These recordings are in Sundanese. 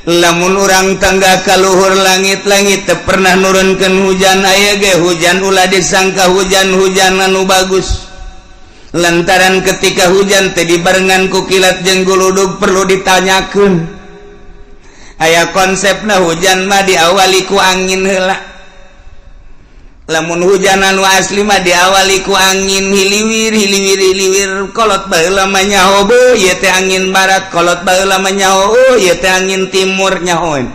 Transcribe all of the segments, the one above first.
lamun urang tangga kaluhur langit-langit teu pernah nurunkeun hujan aya ge hujan ulah disangka hujan-hujan anu bagus lantaran ketika hujan teh dibarengan ku kilat jeung guludug perlu ditanyakeun aya konsepna hujan mah diawali ku angin heula lamun hujan anu asli mah diawali ku angin hiliwir kolot baheula mah nyaho beuh ieu teh angin barat kolot baheula mah nyaho ieu teh angin timur nyahoan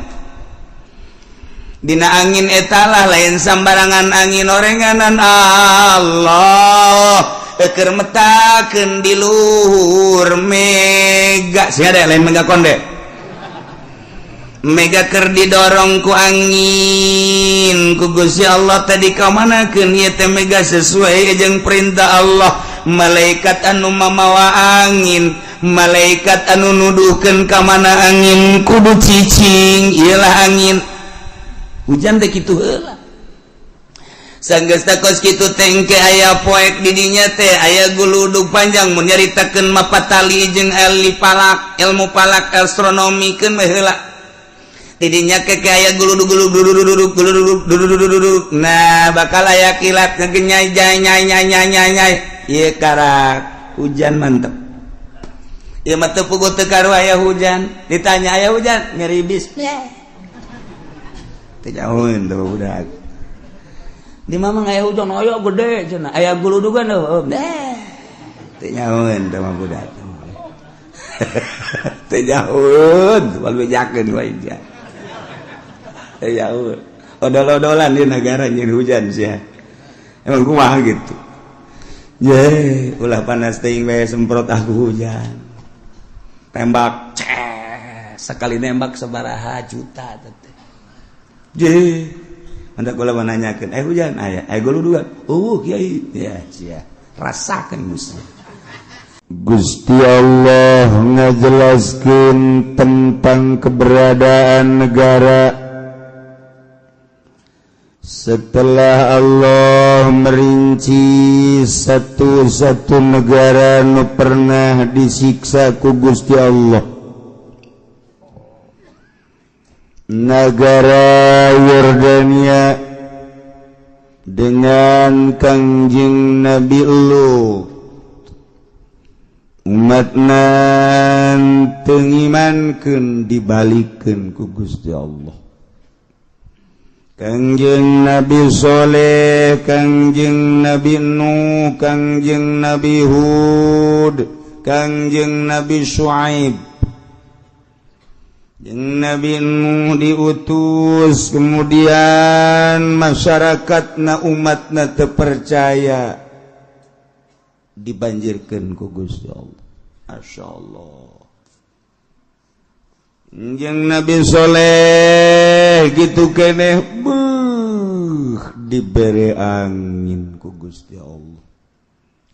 dina angin eta lah lain sambarangan angin orenganan Allah keur metakeun di luhur mega sia lain mega konde mega keur didorong ku angin ku Gusti Allah tadi ka manakeun ieu teh mega sesuai jeung perintah Allah malaikat anu mamawa angin malaikat anu nuduhkeun ka mana angin kudu cicing ieulah angin hujan teh kitu heula sanggeus takos kitu teh engke aya poek di dinya teh aya guludug panjang mun nyaritakeun mapatali jeung ilmu palak astronomikeun mah heula tidinya keke aya guludug nah bakal aya kilat ngegenyai nyai ieu karak hujan mantep ieu mah teu puguh teu karu aya hujan ditanya aya hujan ngeribis teu nyahoeun teh budak di mamang aya hujan aya gede cenah aya guludugan teu nyahoeun teh mah budak teu nyahoeun wal bejakeun wae dia ya odol-odolan di negara nyin hujan sih emang kumaha gitu ulah panas teuing we semprot aku hujan tembak sekali nembak sabaraha juta teh anda kula nanyakeun hujan aya guludugan kiai ya sia rasakeun Gusti Allah ngajelaskeun tentang keberadaan negara. Setelah Allah merinci satu-satu negara nu pernah disiksa ku Gusti Allah, negara Yordania dengan Kangjeng Nabi Lut, umatna teu ngimankeun dibalikeun ku Gusti Allah. Kangjeng Nabi Soleh, Kangjeng Nabi Nuh, Kangjeng Nabi Hud, Kangjeng Nabi Syuaib. Jeung Nabi Nuh diutus, kemudian masyarakatna umatna teu percaya, dibanjirkeun ku Gusti Allah. Masyaallah. Jeung Nabi Soleh gitu keneh dibere angin ku Gusti Allah.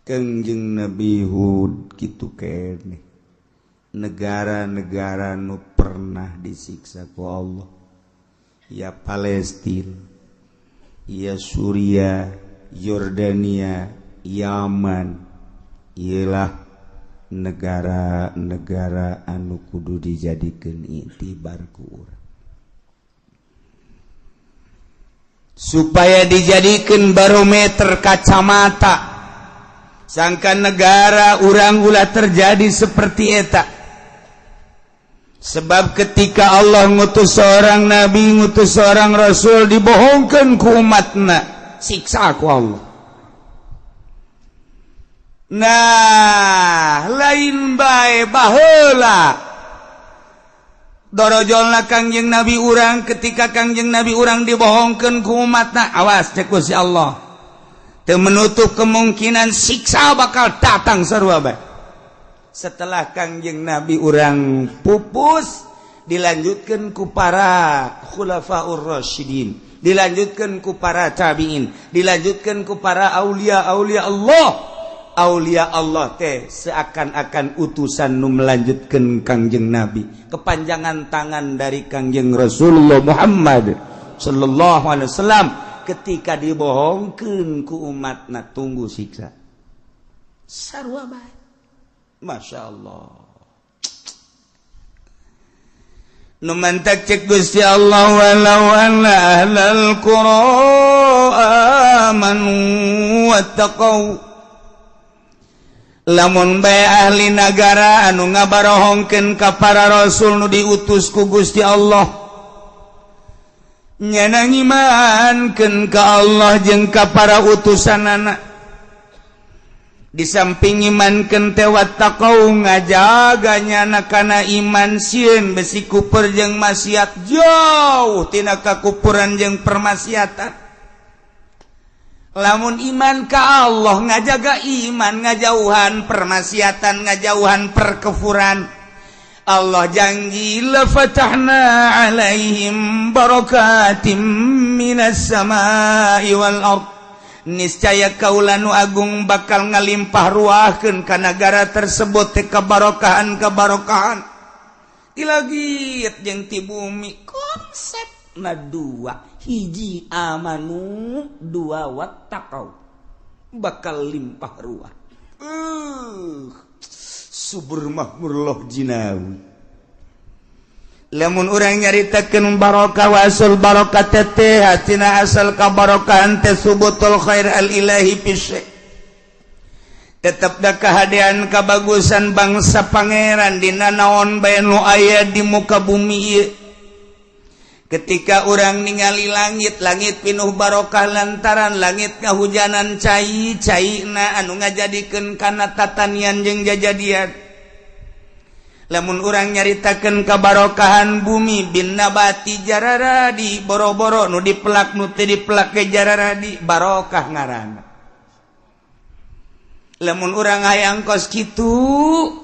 Kangjeng Nabi Hud gitu keneh negara-negara nu pernah disiksa ku Allah, ya Palestina, ya Suriah, Yordania, Yaman, ialah negara-negara anu kudu dijadikeun itibar ku urang supaya dijadikeun barometer kacamata sangkan negara urang ulah terjadi seperti eta. Sebab ketika Allah ngutus seorang nabi, ngutus seorang rasul, dibohongkeun ku umatna, siksa ku Allah. Nah, lain bae baheula dorojolna Kangjeng Nabi urang ketika Kangjeng Nabi urang dibohongkeun ku umatna, awas cek Gusti Allah. Teu menutup kemungkinan siksa bakal datang sarua bae. Setelah Kangjeng Nabi urang pupus, dilanjutkeun ku para khulafaur rasyidin, dilanjutkeun ku para tabi'in, dilanjutkeun ku para aulia-aulia Allah. Aulia Allah teh seakan-akan utusan nu melanjutkan Kangjeng Nabi, kepanjangan tangan dari Kangjeng Rasulullah Muhammad sallallahu alaihi wasallam. Ketika dibohongkeun ku umatna, tunggu siksa sarua bae. Masya Allah. nu mantak cek Gusti Allah walau anna ahlal qura amanu wattaqau lamun bae ahli nagara anu ngabarohongkeun ka para rasul nu diutus ku Gusti Allah nyana ngimankeun ka Allah jeung ka para utusanana di samping imankeun teh wattaqau ngajaga nyana kana iman sieun besi kuper jeung maksiat jauh tina kakupuran jeung permaksiatan. Lamun iman ka Allah ngajaga iman ngajauhan permaksiatan ngajauhan perkefuran Allah janji la fatahna alaihim barakatim minas samai wal ard niscaya kaula nu agung bakal ngalimpah ruahkeun ka nagara tersebut teh kabarokahan ti langit jeung ti bumi konsepna dua hiji amanu dua wattaqau bakal limpah ruah subur makmur loh jinawi lamun urang nyaritakeun barokah wa asal barokah teh hatina asal kabarokahan teh subutul khair al ilahi fi tetep da kahadean kabagusan bangsa pangeran dina naon bae nu aya di muka bumi ieu. Ketika orang ningali langit pinuh barokah lantaran langit ngahujanan cai-caina anu ngajadikeun kana tatanian jeung jajadian. Lamun urang nyaritakeun kabarokahan bumi bin nabati jararadi boro-boro nu dipelak nu teu dipelak ke jararadi barokah ngaranna. Lamun urang hayang kos kitu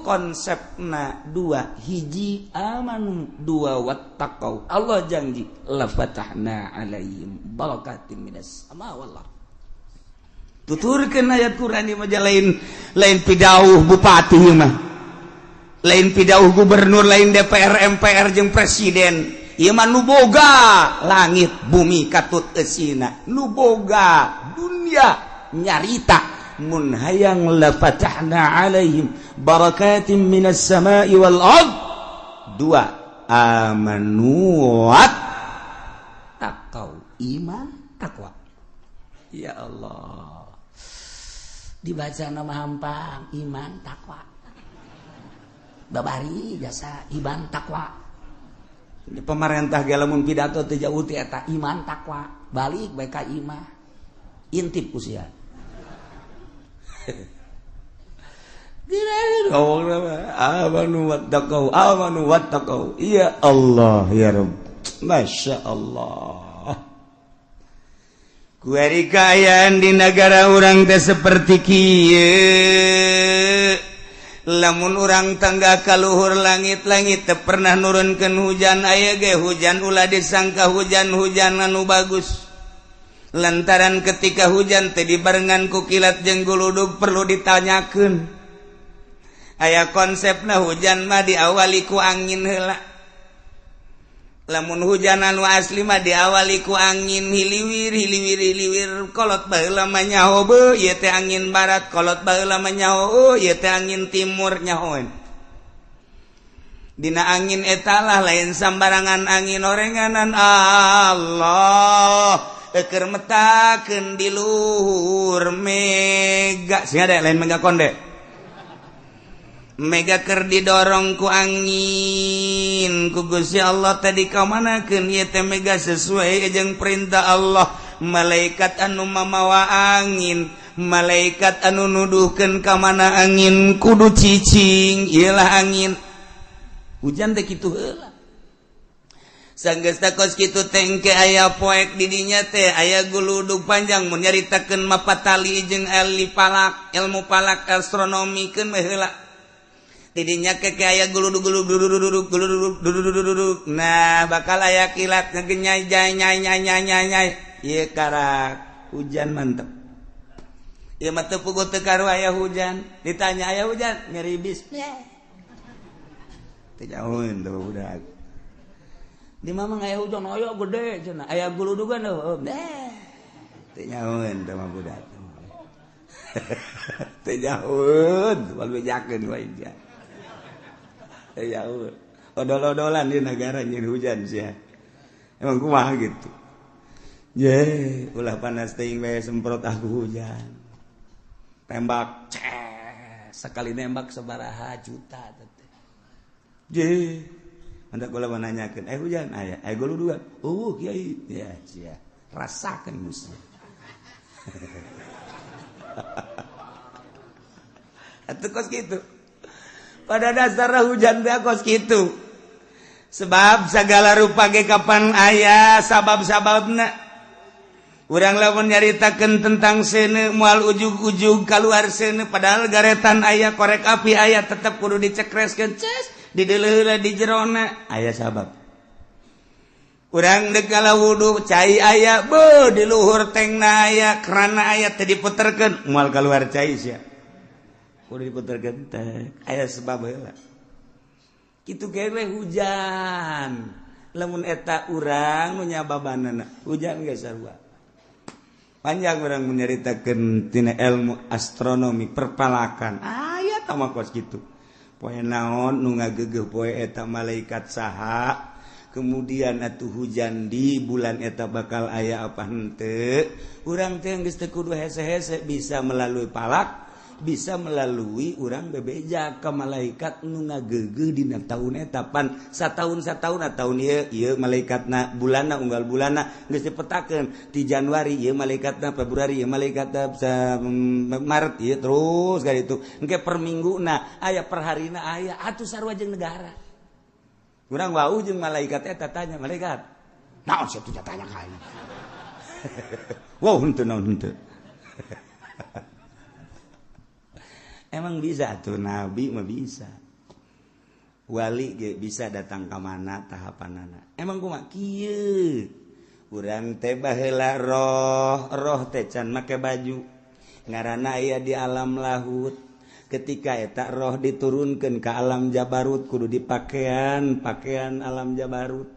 konsepna dua hiji amanu dua wattaqau Allah janji la fatahna alaihim barakatim minas sama wallah tuturkeun ayat Quran ieu mah lain pidauh bupati mah lain pidauh gubernur lain DPR MPR jeung presiden ieu mah nu boga langit bumi katut eusina nu boga dunia nyarita mun hayang la fatahna alaihim barakatim minas samai wal ard dua amanu wat taqau iman takwa ya Allah dibaca nama hampang iman takwa babari jasa iman takwa di pemerintah ge lamun pidato teh jauh ti eta iman takwa balik bae ka imah intip ku sia amanu wattaqau ya Allah ya Rabb Masya Allah kuari kaayaan di negara orang teh seperti kieu lamun urang tangga kaluhur langit-langit teu pernah nurunkeun hujan aya ge hujan ulah disangka hujan-hujan anu bagus lantaran ketika hujan teh dibarengan ku kilat jeung guludug perlu ditanyakeun aya konsepna hujan mah diawali ku angin heula lamun hujan anu asli mah diawali ku angin hiliwir kolot baheula mah nyaho beuh ieu teh angin barat kolot baheula mah nyaho ieu teh angin timur nyahoan dina angin eta lah lain sambarangan angin orenganan Allah keur metakeun di luhur mega sing ada lain mega konde mega keur didorong ku angin ku Gusti Allah tadi ka manakeun ieu teh mega sesuai jeung perintah Allah malaikat anu mamawa angin malaikat anu nuduhkeun ka mana angin kudu cicing ieulah angin hujan teh kitu heula sanggeus takos kitu tengke aya poek di dinya teh aya guludug panjang mun nyaritakeun mapatali jeung ilmu palak astronomikeun mah heula di dinya ke aya guludug nah bakal aya kilat ngagenyai nyai ieu karak hujan mantep ieu mah teu puguh teu karu aya hujan ditanya aya hujan ngeribis teh jauheun teh budak di mama aya hujan aya gede cenah aya guludugan teh nyahoeun teh mah budak teh nyahoeun wal bejakeun wae dia teh nyahoeun odol-odolan di negara nyin hujan sih. Emang kumaha gitu. Ulah panas teuing we semprot aku hujan. Tembak, sekali nembak sabaraha juta teh. Anda kula menanyakan, hujan aya, golu dua. Kiai, ya sia. Rasakan musuh. Atuh kos gitu. Pada dasarnya hujan teh kos gitu. Sebab segala rupa ge kapan aya sabab-sababna. Urang lamun nyaritakeun tentang seuneu moal ujug-ujug kaluar seuneu padahal garetan aya korek api aya tetep kudu dicekreskeun di deuleuh di jerona aya sabab. Urang deuk kala wudu cai aya di luhur tengna aya kerana aya teu diputerkeun moal kaluar cai sia. Kudu diputerkeun teh aya sebab heula. Kitu ge hujan. Lamun eta urang nu nyababanana hujan ge sarua. Panjang orang menyaritakeun tina ilmu astronomi perpalakan aya tama kos kitu poe naon nu ngageugeuh poe eta malaikat saha kemudian atuh hujan di bulan eta bakal aya apa henteu urang teh geus teu kudu hese-hese bisa melalui palak bisa melalui urang bebeja ka malaikat nu ngageugeuh dina taun eta pan sataun-sataun taun ieu malaikatna bulanna unggal bulanna geus dipetakeun di Januari ieu malaikatna Februari ieu malaikatna Maret ieu terus ka ditu engke per mingguna aya per harina aya atuh sarua jeung negara urang wau jeung malaikat eta tanya malaikat naon sia tuh tanya ka aing wow henteu naon henteu emang bisa tuh nabi mah bisa wali ge bisa datang ka mana tahapanana emang kumaha kieu urang teh baheula roh teh can make baju ngaranna aya di alam lahut ketika eta roh diturunkeun ka alam jabarut kudu dipakean pakaian alam jabarut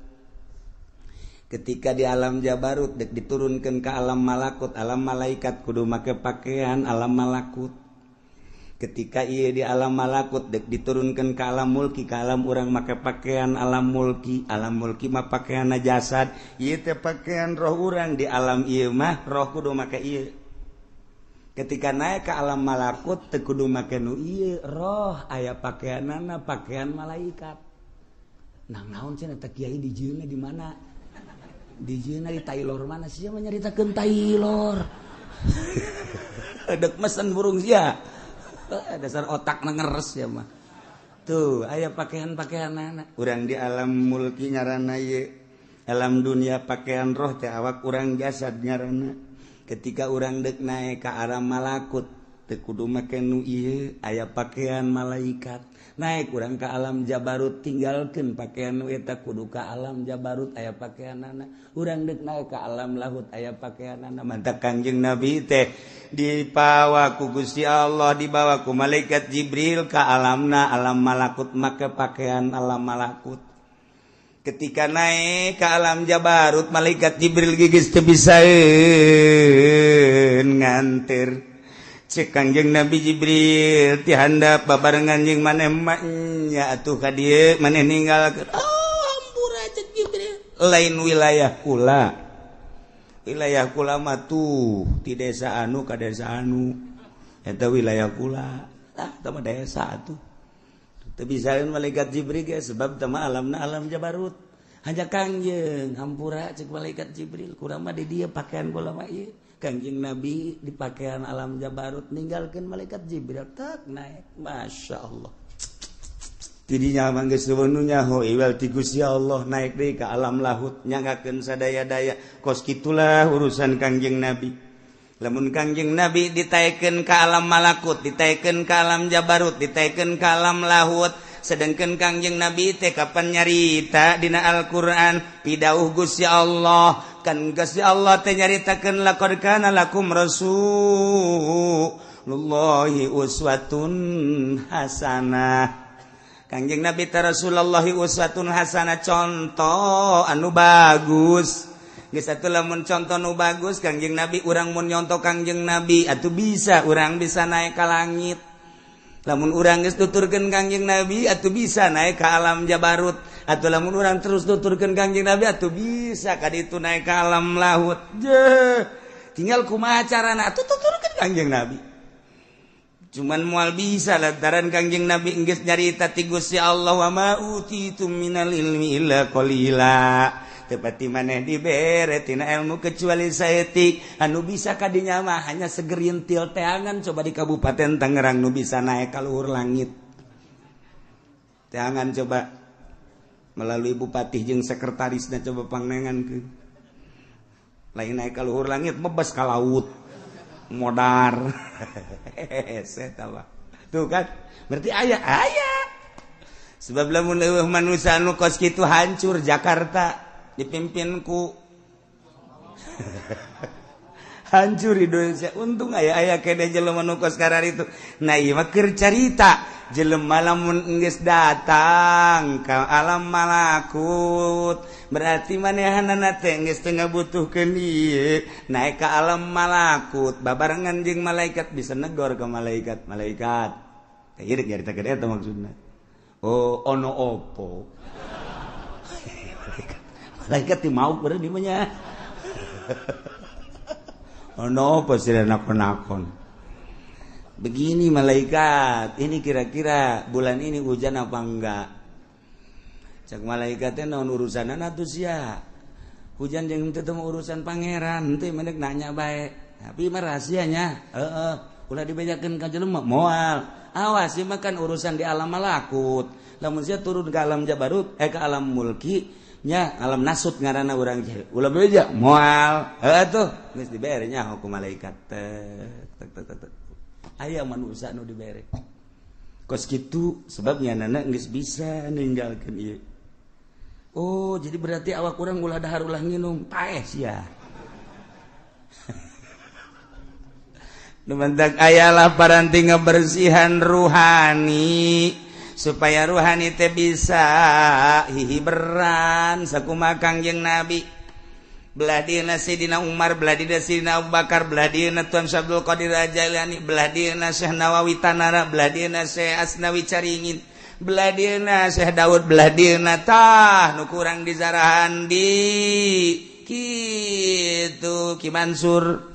ketika di alam jabarut dek diturunkeun ka alam malakut alam malaikat kudu make pakaian alam malakut ketika ia di alam malakut dek diturunkan ke alam mulki ke alam orang make pakaian alam mulki mah pakaian jasad ieu teh pakaian roh orang di alam ieu mah roh kudu make ieu ketika naik ke alam malakut teu kudu make nu ieu roh aya pakaianana pakaian malaikat nah naon cenah teh kiai di jieuna di mana di jieuna di Taylor mana sia mah nyaritakeun Taylor dek mesen burung sia dasar otak ngeres ya mah tuh aya pakaian-pakaian anak urang di alam mulki ngaranna ye alam dunia pakaian roh teh awak urang jasad ngaranna ketika urang dek naik ka alam malakut teu kudu make nu ieu aya pakaian malaikat naik urang ka alam jabarut tinggalkeun pakaian nu eta kudu ka alam jabarut aya pakaianana urang dek naik ka alam lahut aya pakaianana mantap Kangjeng Nabi teh dibawa ku Gusti Allah dibawa ku malaikat Jibril ka alamna alam malakut make pakaian alam malakut ketika naik ke alam jabarut malaikat Jibril gigis teu bisaeun nganter cek Kangjeng Nabi Jibril ti handap babarengan jeung maneh nya atuh ka dieu maneh ninggalkeun hampura cek Jibril lain wilayah kula mah tuh ti desa anu ka desa anu eta wilayah kula tah mah desa atuh teu bisaeun malaikat Jibril ge sebab teh mah alamna alam jabarut hanya Kangjeng hampura cek malaikat Jibril kurang mah di dieu pakaian kula mah ieu Kangjeng Nabi di pakaian alam jabarut ninggalkeun malaikat Jibril tak naik masyaallah tidinya mah geus seuneunya iwal ti Gusti Allah naik deui ka alam lahut nyanggakeun sadaya-daya kos kitulah urusan Kangjeng Nabi lamun Kangjeng Nabi ditaekeun ka alam malakut ditaekeun ka alam jabarut ditaekeun ka alam lahut sedengkeun Kangjeng Nabi teh kapan nyarita dina Al-Qur'an pidauh Gusti Allah kan Gusti Allah teh nyaritakeun laqad kana lakum rasulullahi uswatun hasanah Kangjeng Nabi teh Rasulullahi uswatun hasanah contoh anu bagus geus atuh lamun contoh nu bagus Kangjeng Nabi urang mun nyontoh Kangjeng Nabi atuh bisa urang bisa naik ka langit lamun urang geus tuturkeun Kangjeng Nabi atuh bisa naik ka alam jabarut atuh lamun urang terus nuturkeun Kangjeng Nabi atuh bisa ka ditu naik ka alam laut tinggal kumaha carana atuh tuturkeun Kangjeng Nabi cuman moal bisa lantaran Kangjeng Nabi enggeus nyarita ti Gusti Allah wa ma utitum minal ilmi illa qalila tepati maneh dibere tina ilmu kecuali saeutik anu bisa kadinya mah hanya segerintil teangan coba di Kabupaten Tangerang nu bisa naik ka luhur langit teangan coba melalui bupati jeung sekretarisna coba pangnengankeun lain naik ka luhur langit mebes ka laut modar eta tuh kan berarti aya sebab lamun eueuh manusia anu kos kitu hancur Jakarta dipimpin ku hancur Indonesia untung aya kene jelema nu kos karar itu nah ieu mah keur carita jelema lamun geus datang ka alam malakut berarti manehanana teh geus teu ngabutuhkeun ieu naik ka alam malakut babarengan jeung malaikat bisa negor ka malaikat ieu rek nyaritakeun eta maksudna oh ono opo malaikat ti mauk bener di mah nya ono apa sih nakon-nakon begini malaikat ini kira-kira bulan ini hujan apa enggak cak malaikatnya naon urusanana atuh sia hujan jeung teu mah urusan pangeran teh mendek nanya bae tapi mah rahasianya ulah dibejakeun ka jelema moal awas ieu mah kan urusan di alam malakut lamun sia turun ke alam jabarut ke alam mulki nya alam nasut ngaranna urang teh ulah beja moal atuh geus dibere nya ku malaikat aya manusia nu dibere kos kitu sebab nyanana geus bisa ninggalkeun ieu oh jadi berarti awak urang ulah dahar ulah nginum paeh sia nu mentak ayalah paranti ngabersihan ruhani supaya ruhani teh bisa hihiberan sakumaha Kangjeng Nabi belah dieuna Sayyidina Umar belah dieuna Sayyidina Abu Bakar belah dieuna Tuan Abdul Qadir Jailani belah dieuna Syekh Nawawi Tanara belah dieuna Syekh Asnawi Caringin belah dieuna Syekh Daud belah dieuna tah nu kurang dizarahan di kitu Ki Mansur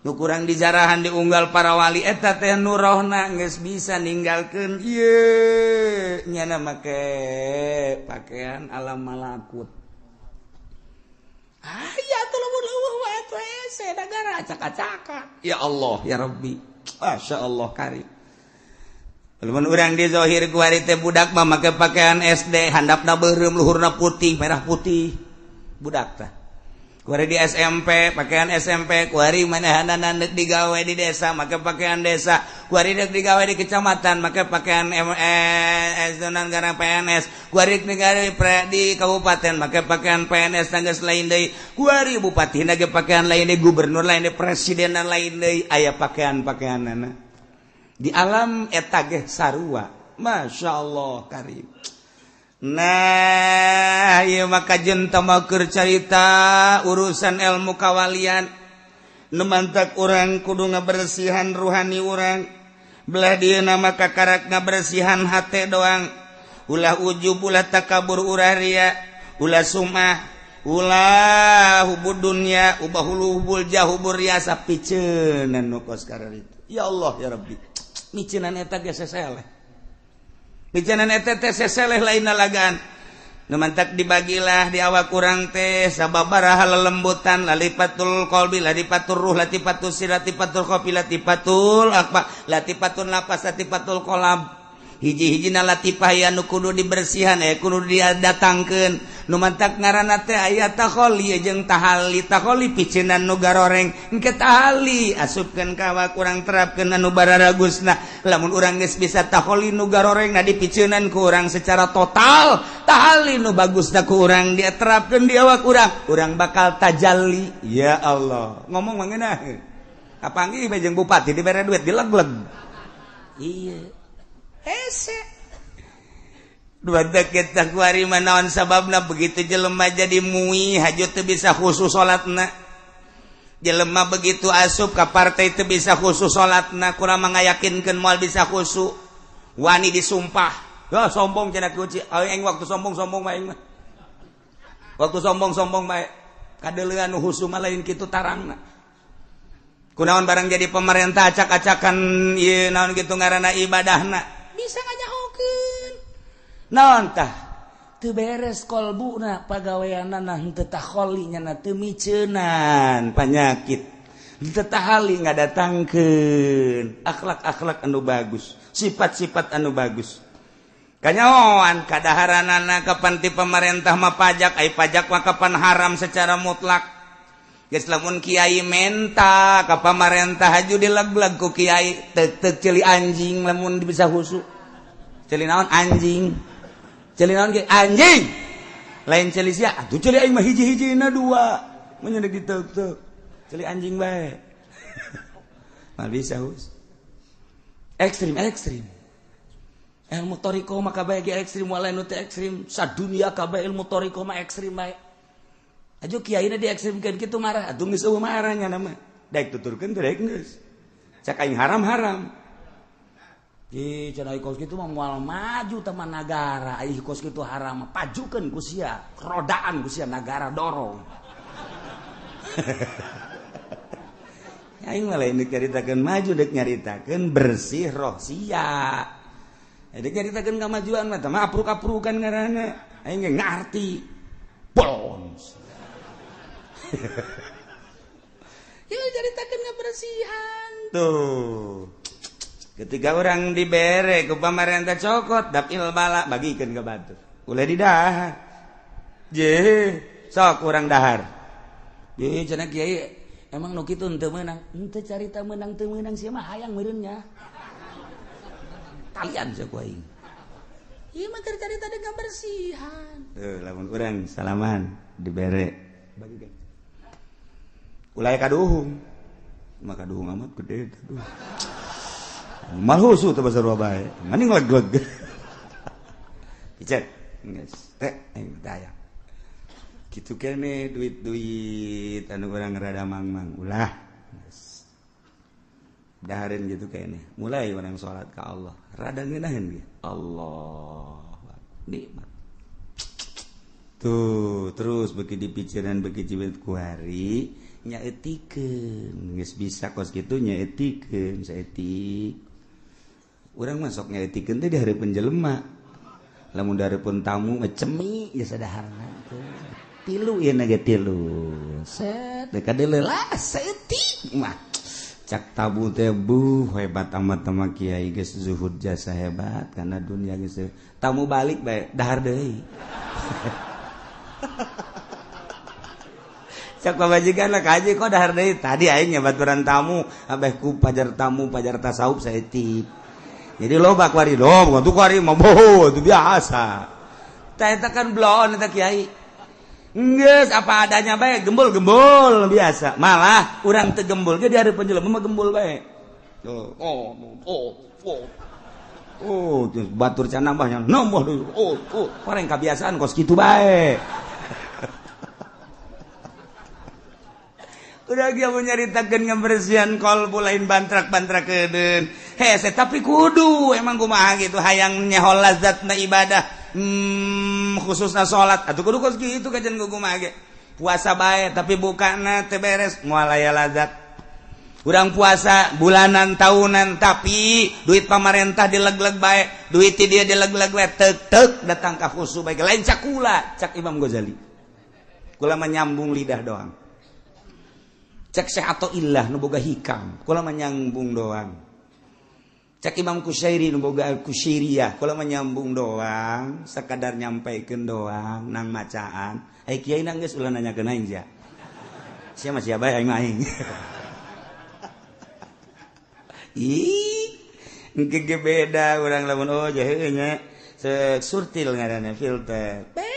nu kurang dijarahan diunggal para wali eta teh nu rohna geus bisa ninggalkeun ieu nyana make pakaian alam malakut aya tuh leuweuh wae atuh ese negara acak-acaka ya Allah ya Rabbi masyaallah karim lamun urang di zahir ku hari teh budak mah make pakaian SD handapna beureum luhurna putih merah putih budak teh kuari di SMP, pakaian SMP, kuari manehanana neuk digawe di desa, make pakaian desa, kuari neuk digawe di kecamatan, make pakaian zonan garang PNS, kuari digawe di kabupaten, make pakaian PNS tanggeus lain deui, kuari bupati ge pakaian lain deui, gubernur lain deui, presiden lain deui, aya pakaian-pakaianana. Di alam eta ge sarua. Masyaallah karim. Nah ieu maka jenta mah keur carita urusan ilmu kawalian nu mantak urang kudu ngabersihan ruhani urang belah dieuna maka karak ngabersihan hate doang ulah ujub ulah takabur ulah ria ulah sumah ulah hubud dunya ubah hubul jahubur riasa piceunan nu kos kararitu ya Allah ya Rabbi miceunan eta ge seseleh bijanan eta teh seseleh lain nalagaan nu mantak dibagilah di awak urang teh sababaraha lelembutan lalipatul qalbi latifatur ruh latifatus sir latifatul qafi latifatul akba latifatun lapas latifatul qalb hiji-hijina latifah anu kudu dibersihan kudu didatangkeun nu mantak ngaranna teh aya takholi jeung tahali takholi piceunan nu garoreng engke tahali asupkeun ka awak urang terapkeun anu bararagusna lamun urang geus bisa takholi nu garoreng dipiceunan ku urang secara total tahali nu bagusna ku urang dia terapkeun di awak urang bakal tajalli ya Allah ngomong mangeunah kapanggih bae jeung bupati dibere duit dilegleg iya ese dua deket takwari manaon sababna begitu jelema jadi muih hajut teu bisa khusus salatna jelema begitu asup ka partai teu bisa khusus salatna kurang mangayakinkeun moal bisa khusyuk wani disumpah sombong cenah kuci aing waktu sombong-sombong mah aing mah waktu sombong-sombong bae kadeuleun nu husu mah lain kitu tarangna kunaon barang jadi pemerintah acak-acakan ieu naon kitu ngaranna ibadahna bisa ngajahokeun naon tah teu beres kolbuna pagaweanna henteu takholi nya teu miceunan panyakit henteu tahali ngadatangkeun akhlak-akhlak anu bagus sifat-sifat anu bagus kanyaoan kadaharanana kapan ti pemerintah mah pajak ai pajak mah kapan haram secara mutlak geus lamun kiai menta ka pamarentah haju dileg-leg ku kiai teu celi anjing lamun bisa husu celi naon anjing celi naon ge anjing lain celi sia atuh celi aing mah hiji-hijina dua mun nyeudeuk diteuk-teuk celi anjing bae mal bisa hus ekstrim ilmu toriko mah kabeh ge ekstrim walain teu ekstrim sadunya kabeh ilmu toriko mah ekstrim bae ajo kiaina di ekstrimkeun kitu marah atuh geus eueuh marahnya nama daek tuturkeun teh daek geus cak aing haram ih cenah kos kitu mah moal maju teman nagara ih kos kitu haram pajukeun ku sia rodaan ku sia nagara dorong aing mah lain nyaritakeun maju deuk nyaritakeun bersih roh sia dek nyaritakeun kamajuan mah tah mah apruk-aprukan ngaranna aing ge ngarti bons ya nyaritakeun ngabersihan tuh ketika orang dibere ku pamarentah cokot dapil bala bagikeun ka batur ulah didahar je sok urang dahar je cenah kiai emang nu kitu henteu meunang henteu carita meunang teu meunang sia mah hayang meureun nya talian sia ku aing ieu mah keur carita deuk ngabersihan teuh lamun urang salaman dibere bagikeun ulah kaduhung mah kaduhung amat gede aduh malhusu teh basa bae maning leg-leg picet geus teh aing daya kitu keneh duit-duit anu urang rada mangmang ulah geus dahareun gitu keneh mulai urang salat ka Allah rada ngeunaheun ge Allah nikmat tuh terus beuki dipikiran beuki jiwit ku hari nyaetikeun geus bisa kos kitu nyaetikeun saeutik urang mah sok nyaetikeun teh di hareupeun jelema lamun dareupeun tamu mah cemi geus sadaharna tilu ieu na ge tilu set deuk kadeuleula saeutik mah cak tabu teh hebat amat mah kiai geus zuhud jasa hebat kana dunia geus tamu balik bae dahar deui cak pabajikan lah kaji kok dahar deui tadi aing nyabaturan tamu abeh ku pajar tamu pajar tasawuf saeutik jadi loba kuari dong tuh kuari mah boho itu biasa tah eta kan bloon eta kiai geus apa adanya bae gembul-gembul biasa malah urang teu gembul ge di hareupeun jelema mah gembul bae batur can nambahnya nambah pareng kabiasaan kos kitu bae udah dia menyaritakeun ngabersihan kolbu lain bantrak-bantrakeun hese tapi kudu emang kumaha gitu hayang nyahol lazatna ibadah khususna salat atuh kudu kos kitu kajen kumaha ge puasa bae tapi bukana teu beres moal aya lazat urang puasa bulanan tahunan tapi duit pamarentah dileg-leg bae duit ti dia dileg-leg bae teuk datang ka khusu bae lain cak kula cak Imam Ghazali kula mah nyambung lidah doang cek Syekh Athaillah nu boga hikam kula mah nyambung doang cek Imam Kusyairi nu boga Kusyairiyah kula mah nyambung doang sakadar nyampaikeun doang nang macaan ai kiai na geus ulah nanyakeun aing sia sia mah sia bae aing mah aing ih engke beda urang lamun oh jeuh nya surtil ngaranna filter beda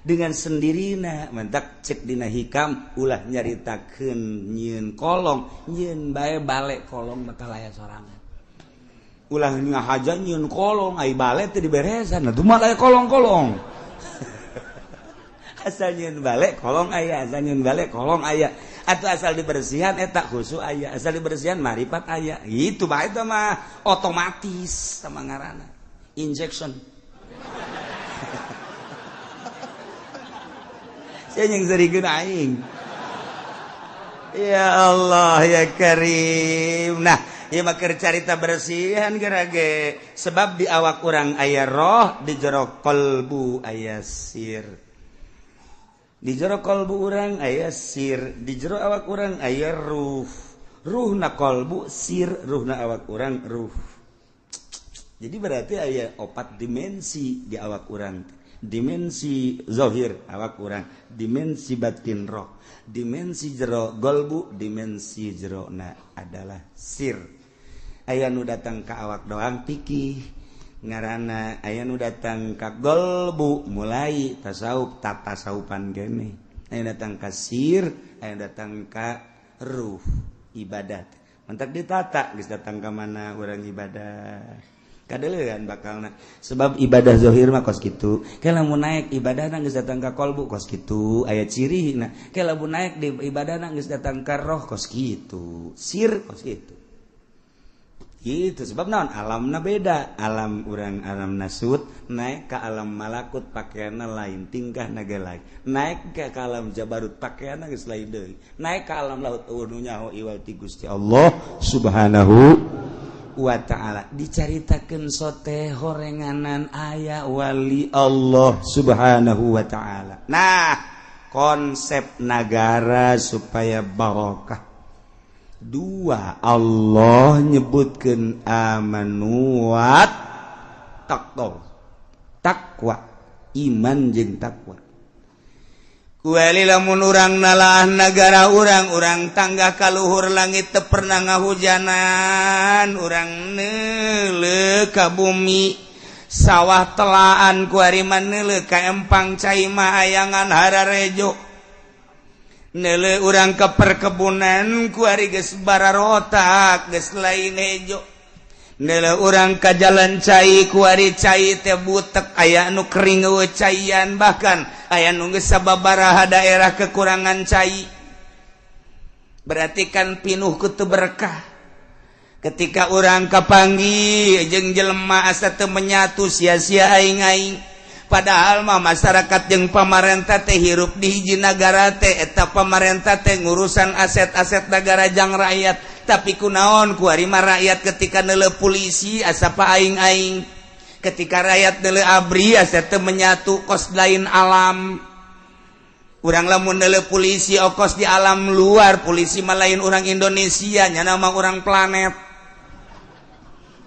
dengan sendirina mentak cek dina hikam ulah nyaritakeun nyieun kolong nyieun bae bale kolong bakal aya sorangan ulah ngahaja nyieun kolong ai bale teh diberesan atuh mah aya kolong-kolong asal nyieun bale kolong aya asal nyieun bale kolong aya atuh asal dibersihan eta khusu aya asal dibersihan marifat aya itu bae teh mah otomatis sama ngaranna injection saya yang serikeun aing. Ya Allah ya Karim. Nah, ieu mah keur carita bersihan gerage sebab di awak urang aya roh, di jero qalbu aya sir. Di jero qalbu urang aya sir, di jero awak urang aya ruh. Ruhna qalbu, sir ruhna awak urang ruh. Jadi berarti aya 4 dimensi di awak urang. Dimensi zahir awak urang, dimensi batin roh, dimensi jero qalbu, dimensi jerona adalah sir. Aya nu datang ka awak doang pikih ngaranna, aya nu datang ka qalbu mulai tasawuf tasawufan gene, aya datang ka sir, aya datang ka ruh ibadat. Mentak ditata geus datang ka mana urang ibadah. Kadeulean bakalna sebab ibadah zahir mah kos kitu, ke lamun naik ibadahna geus datang ka qalbu kos kitu, aya cirina, ke lamun naik di ibadahna geus datang ka roh kos kitu, sir kos kitu. Gitu sebab naon alamna beda, alam urang alam nasut naik ke alam malakut pakaianna lain, tingkahna ge lain, naik ke alam jabarut pakaianna geus lain deui, naik ke alam laut nu nyaho iwal ti Gusti Allah Subhanahu wa ta'ala. Dicaritakeun sote horenganan aya wali Allah Subhanahu wa ta'ala. Nah, konsep negara supaya barokah. 2, Allah nyebutkeun amanu wa taqwa, iman jeung takwa. Kuali lamun urang nalah negara urang tangga kaluhur langit teu pernah ngahujanan, urang neuleuh ka bumi sawah telaan kuari mah neuleuh ka empang cai mah ayangan hararejo, neuleuh urang ka perkebunan kuari geus bararotak geus lain hejo, neuleuh urang ka jalan cai kuari cai teh butek aya anu kering eueuh caian, bahkan aya nu geus sababaraha daerah kekurangan cai. Berarti kan pinuh ku teu berkah. Ketika urang kapanggih jeung jelema asa teu menyatu sia-sia aing-aing. Padahal mah masyarakat jeung pamarentah teh hirup di hiji nagara teh eta pamarentah teh ngurusan aset-aset negara jang rakyat. Tapi kunaon kuari mah rakyat ketika neuleuh polisi asa pa aing-aing. Ketika rakyat neuleuh abri asa teu menyatu kos lain alam. Urang lamun neuleuh polisi okos di alam luar, polisi mah lain urang Indonesia, nya mah urang planet.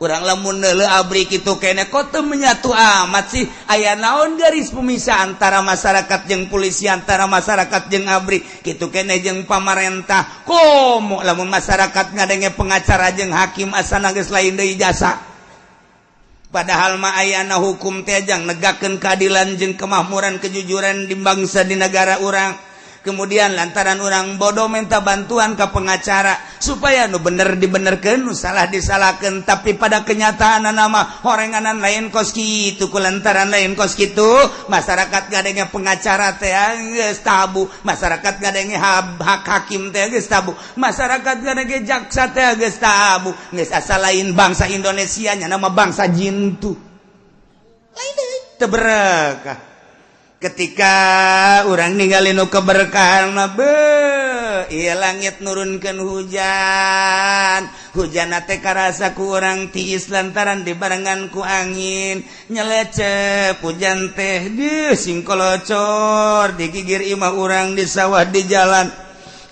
Urang lamun neuleuh abri kitu kene kok teu menyatu amat sih? Aya naon garis pemisah antara masyarakat jeung polisi, antara masyarakat jeung abri, kitu kene jeung pamarentah. Komo lamun masyarakat ngadenge pengacara jeung hakim asana geus lain deui jasa. Padahal mah ayana hukum teh jang negakeun keadilan jeung kemakmuran kejujuran di bangsa di negara urang. Kemudian lantaran urang bodoh minta bantuan ke pengacara supaya nu bener dibenerkeun, nu salah disalahkeun, tapi pada kenyataan nama horenganan lain kos kitu. Kulantaran lain kos kitu, masyarakat ngadenge pengacara teh geus tabu, masyarakat ngadenge hak hakim teh geus tabu, masyarakat ngadenge jaksa teh geus tabu. Geus asa lain bangsa Indonesia nya nama bangsa jin tu. Lain deui teu berkah. Ketika urang ningali nu keberkahan mah ieu langit nurunkeun hujan, hujan teh karasa ku urang tiis lantaran dibarengan ku angin, nyelecep hujan teh sing kolocor digigir imah urang di sawah di jalan.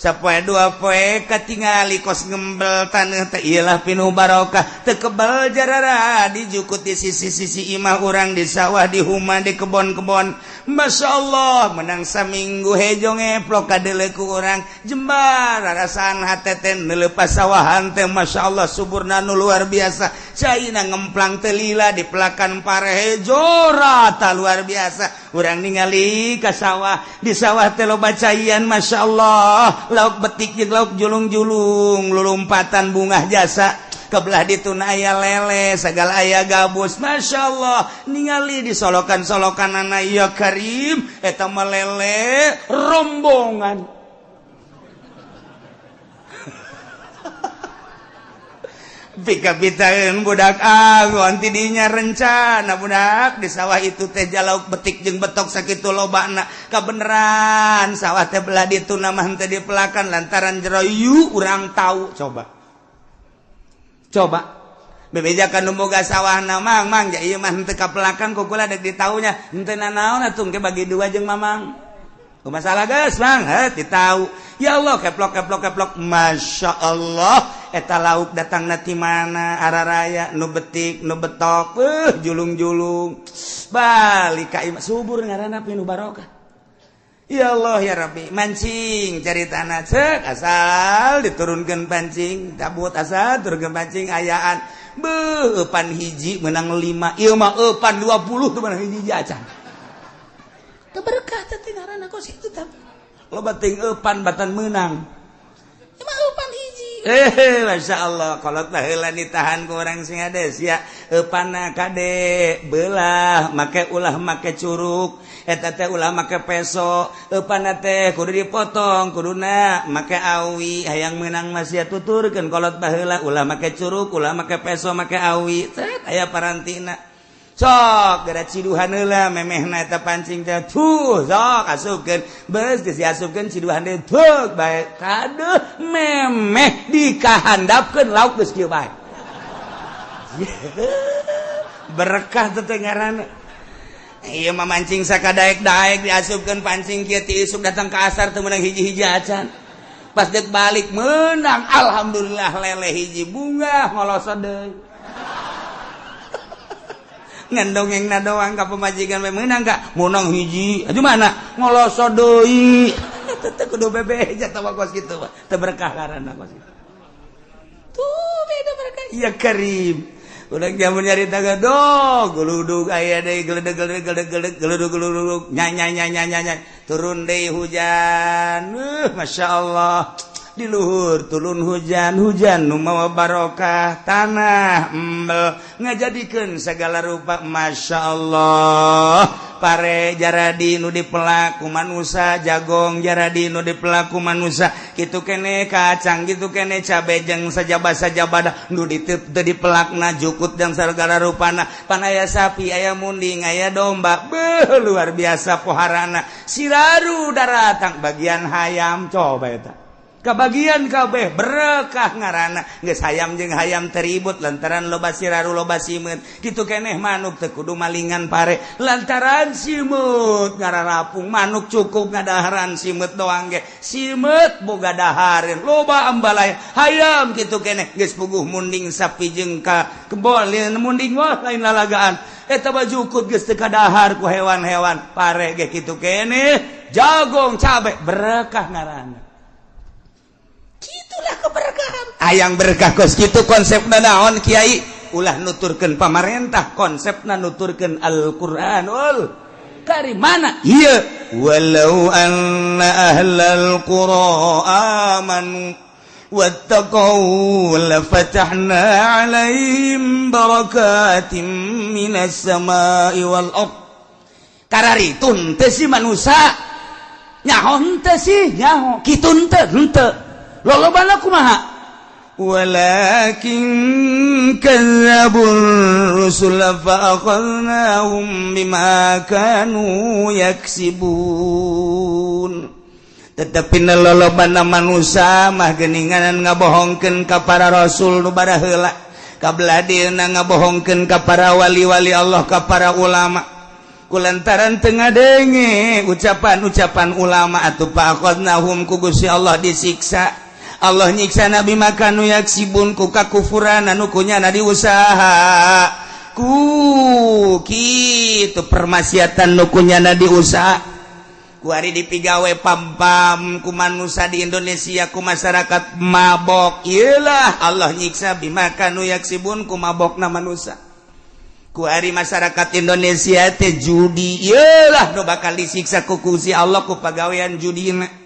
Sapoe 2 poe katingali kos ngembel taneuh teh ieulah pinuh barokah, teu kebal jarara dijukut di sisi-sisi imah urang di sawah di huma di kebon-kebon. Masya Allah menang saminggu hejo ngeplok kadeuleuh ku urang jembar rarasaan hate teh neuleuh pasawahan teh Masya Allah suburna nu luar biasa, caina ngemplang teh lila di pelakan parehejo rata luar biasa. Urang ningali ka sawah, di sawah teh loba caian Masya Allah, lauk betik jeung lauk julung-julung, lulumpatan bunga jasa. Kebelah dituna aya lele, segala aya gabus, Masya Allah. Ningali di solokan-solokanana ya Karim, eta mah lele rombongan. pika-pitaeun budak agon tidinya rencana budak di sawah itu teh jalauk betik jeung betok sakitu lobana kabeneran sawah teh belah ditu mah henteu dipelakan lantaran jero yu urang tahu coba bebejakan nu boga sawahna mang ja ieu mah henteu kapelakan ku kula dek ditaunya henteu nanaon atuh ke bagi dua jeung mamang masalah geus mang ditau ya Allah keplok masya Allah eta lauk datang ti mana araraya nu betik nu betok julung-julung balik ka subur ngaranna pinu barokah ya Allah ya Rabbi mancing caritana ceuk asal diturunkeun pancing cabut asal turunkeun pancing ayaan eupan hiji menang 5 ieu mah eupan 20 teu menang hiji acan teu berkah teh ngaranna kos kitu teh loba teuing eupan batan meunang ieu mah eupan hiji masya Allah kolot baheula ditahan ku urang sing ades ya eupanna kade belah make ulah make curug eta teh ulah make peso eupanna teh kudu dipotong kuduna make awi hayang meunang masih tuturkeun kolot baheula ulah make curug ulah make peso make awi tet aya parantina sok gara ciduhan heula memehna eta pancing teh tuh sok asupkeun beus geus diasupkeun ciduhan teh teu bae kadeuh memeh dikahandapkeun lauk geus kieu bae berkah teh ngaranna ieu mah mancing sakadaek-daek diasupkeun pancing kieu ti isuk datang ka asar teu meunang hiji-hiji acan pas deuk balik meunang alhamdulillah lele hiji bunga ngolosot deui ngandongengna doang ka pemajikan we meunang ka munang hiji aduh mana ngolosot deui teh kudu bebeja teh kos kitu teh berkah karana kos kitu tuh beda berkah ya karim udah jamun nyarita gadog geludug aya deui geludug nya turun deui hujan masyaallah di luhur turun hujan nu mawa barokah tanah embel ngajadikeun segala rupa masya Allah pare jaradi nu dipelak ku manusia jagong jaradi nu dipelak ku manusia kitu kene kacang kitu kene cabe jeung sajabah nu diteu dipelakna jukut jeung segala rupana pan aya sapi aya munding aya domba beuh luar biasa poharana siraru daratang bagian hayam coba eta kabagian kabeh berkah ngaranna geus hayam jeung hayam teribut lantaran loba siraru loba simeut kitu keneh manuk teu kudu malingan pare lantaran simut ngararapung manuk cukup ngadaharan simut doang ge simut boga dahareun loba ambalaya hayam kitu keneh geus puguh munding sapi jeung ka kebon munding wah lain lalagaan eta bajukut geus teu kadahar ku hewan-hewan pare ge kitu keneh jagong cabe berkah ngaranna itulah keberkahan ayang berkah kos kitu konsepna naon kiai ulah nuturkeun pamarentah konsepna nuturkeun Al-Qur'anul Karim mana ieu walau anna ahlal qura amanu wattaqau lafatahna 'alaihim barakatim minas sama'i wal ardh kararitun teh si manusia nyaho teh si nyaho kitu henteu lolobana kumaha walakin kadzabur rusul fa akhadnahum bima kanu yaksibun tetapi lolobana manusia mah geuningan ngabohongkeun ka para rasul nu bada heula kabladina ngabohongkeun ka para wali-wali Allah ka para ulama kulantaran teu ngadenge ucapan-ucapan ulama atuh fa akhadnahum ku Gusti Allah disiksa Allah nyiksa nabi makanu yaksibun ku kakufuran anu kunyana diusaha ku kitu permaksiatan nu kunyana diusaha ku ari dipigawe pam-pam ku manusia di Indonesia ku masyarakat mabok ieulah Allah nyiksa bimakanu yaksibun ku mabokna manusia ku ari masyarakat Indonesia teh judi ieulah nu bakal disiksa ku Gusti Allah ku pagawean judina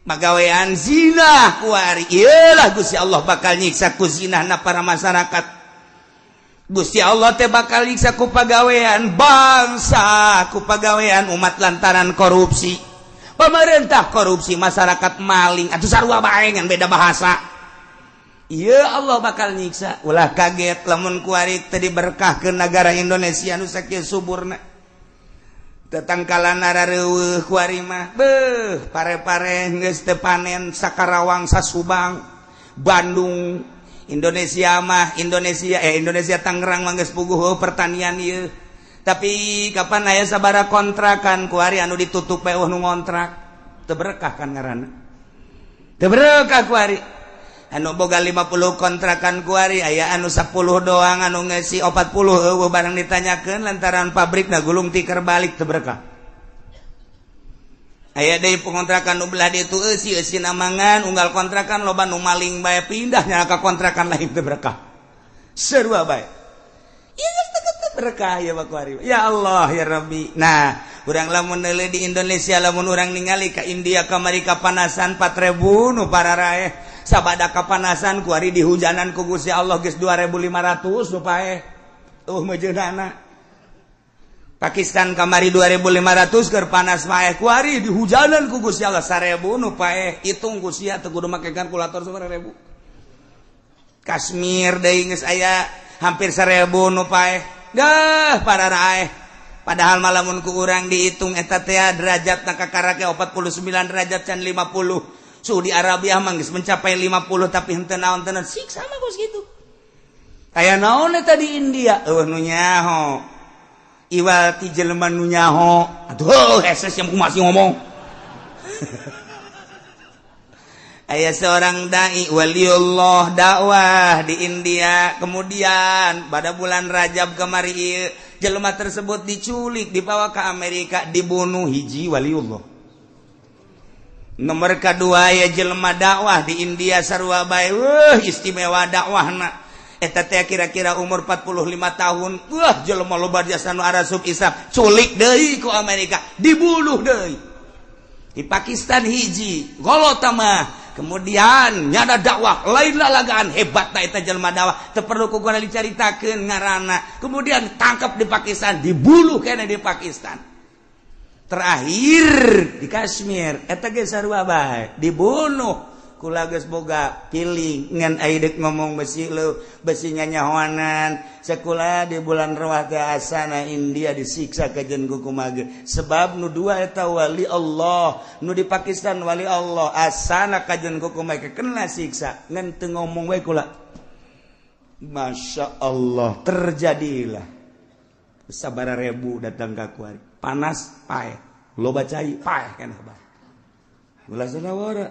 pagawean zina ku ari ieulah Gusti Allah bakal nyiksa ku zinahna para masyarakat Gusti Allah teh bakal nyiksa ku pagawean bangsa ku pagawean umat lantaran korupsi pemerintah korupsi masyarakat maling atuh sarua bae ngan beda bahasa iya Allah bakal nyiksa ulah kaget lamun kuari tadi berkah ke negara Indonesia nu sakieu suburna tetangkalan narareueuh kuari mah beuh pare-pare geus teu panen sakarawang sasubang Bandung Indonesia Tangerang mah geus puguh pertanian ieu tapi kapan aya sabaraha kontrakan kuari anu ditutup we nu ngontrak teu berkah kan ngaranna teu berkah kuari anu boga 50 kontrakan kuari aya anu 10 doang anu ngesi 40 eueuh barang ditanyakeun lantaran pabrikna gulung tikar balik teu berkah aya deui pengontrakan nu belah ditu eusi namangan unggal kontrakan loba nu maling bae pindah nya ka kontrakan lain teu berkah sarua bae ieu teu berkah ya kuari ya Allah ya Rabbi nah urang lamun neuleuh di Indonesia lamun urang ningali ka India kamari kapanasan 4000 nu pararae sabada kapanasan kuari dihujanan ku Gusti Allah geus 2500 nu paeh mejeunana Pakistan kamari 2500 keur panas paeh kuari dihujanan ku Gusti Allah 1000 nu paeh hitung ku sia teu kudu make kalkulator sabaraha ribu Kashmir deui geus aya hampir 1000 nu paeh dah pararae padahal malamun ku urang dihitung eta teh derajatna kakarake 49 derajat can 50 suhu di Arabia mah geus mencapai 50 tapi henteu naon tenan siksa mah geus kitu. Aya naon eta di India? Nu nyaho. Iwal ti jelema nu nyaho. Atuh heses yang masih ngomong. Aya seorang dai waliullah dakwah di India kemudian pada bulan Rajab kemari ieu jelema tersebut diculik dibawa ke Amerika dibunuh hiji waliullah. Nomor kedua ya jelema dakwah di India sarua bae istimewa dakwahna eta teh kira-kira umur 45 tahun jelema loba jasa nu arasub Islam culik deui ku Amerika dibunuh deui di Pakistan hiji golota mah kemudian nyada dakwah lain lalagaan hebatna eta jelema dakwah teu perlu kumaha dicaritakeun ngaranna kemudian tangkap di Pakistan dibunuh keneh di Pakistan terakhir di Kashmir eta ge sarua bae dibunuh kula geus boga piling ngan aidek ngomong besi nyanyahoanan sakula di bulan Rawah teh asana India disiksa kajen kumaha sebab nu dua eta wali Allah nu di Pakistan wali Allah asana kajen kumaha kena siksa ngan teu ngomong we kula Masya Allah terjadilah sabaraha ribu datang ka kuari panas paeh loba cai paeh kan hebat ulah sanawara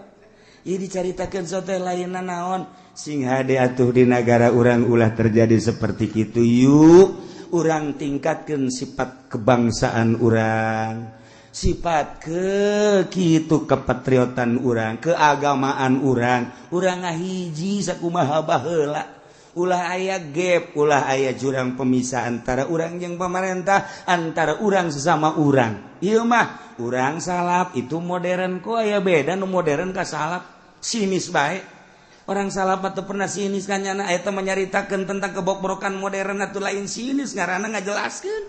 ieu dicaritakeun sote lainna naon sing hade atuh di negara urang ulah terjadi seperti kitu yuk urang tingkatkeun sifat kebangsaan urang sifat kitu kepatriotan urang keagamaan urang ngahiji sakumaha baheula ulah aya gap ulah aya jurang pemisah antara urang jeung pemerintah antara urang sesama urang ieu mah urang salap itu modern kok aya beda nu modern ka salap sinis bae orang salap teu pernah sinis kanyana eta menyaritakeun tentang kebobrokan modern atuh lain sinis ngaranna ngajelaskeun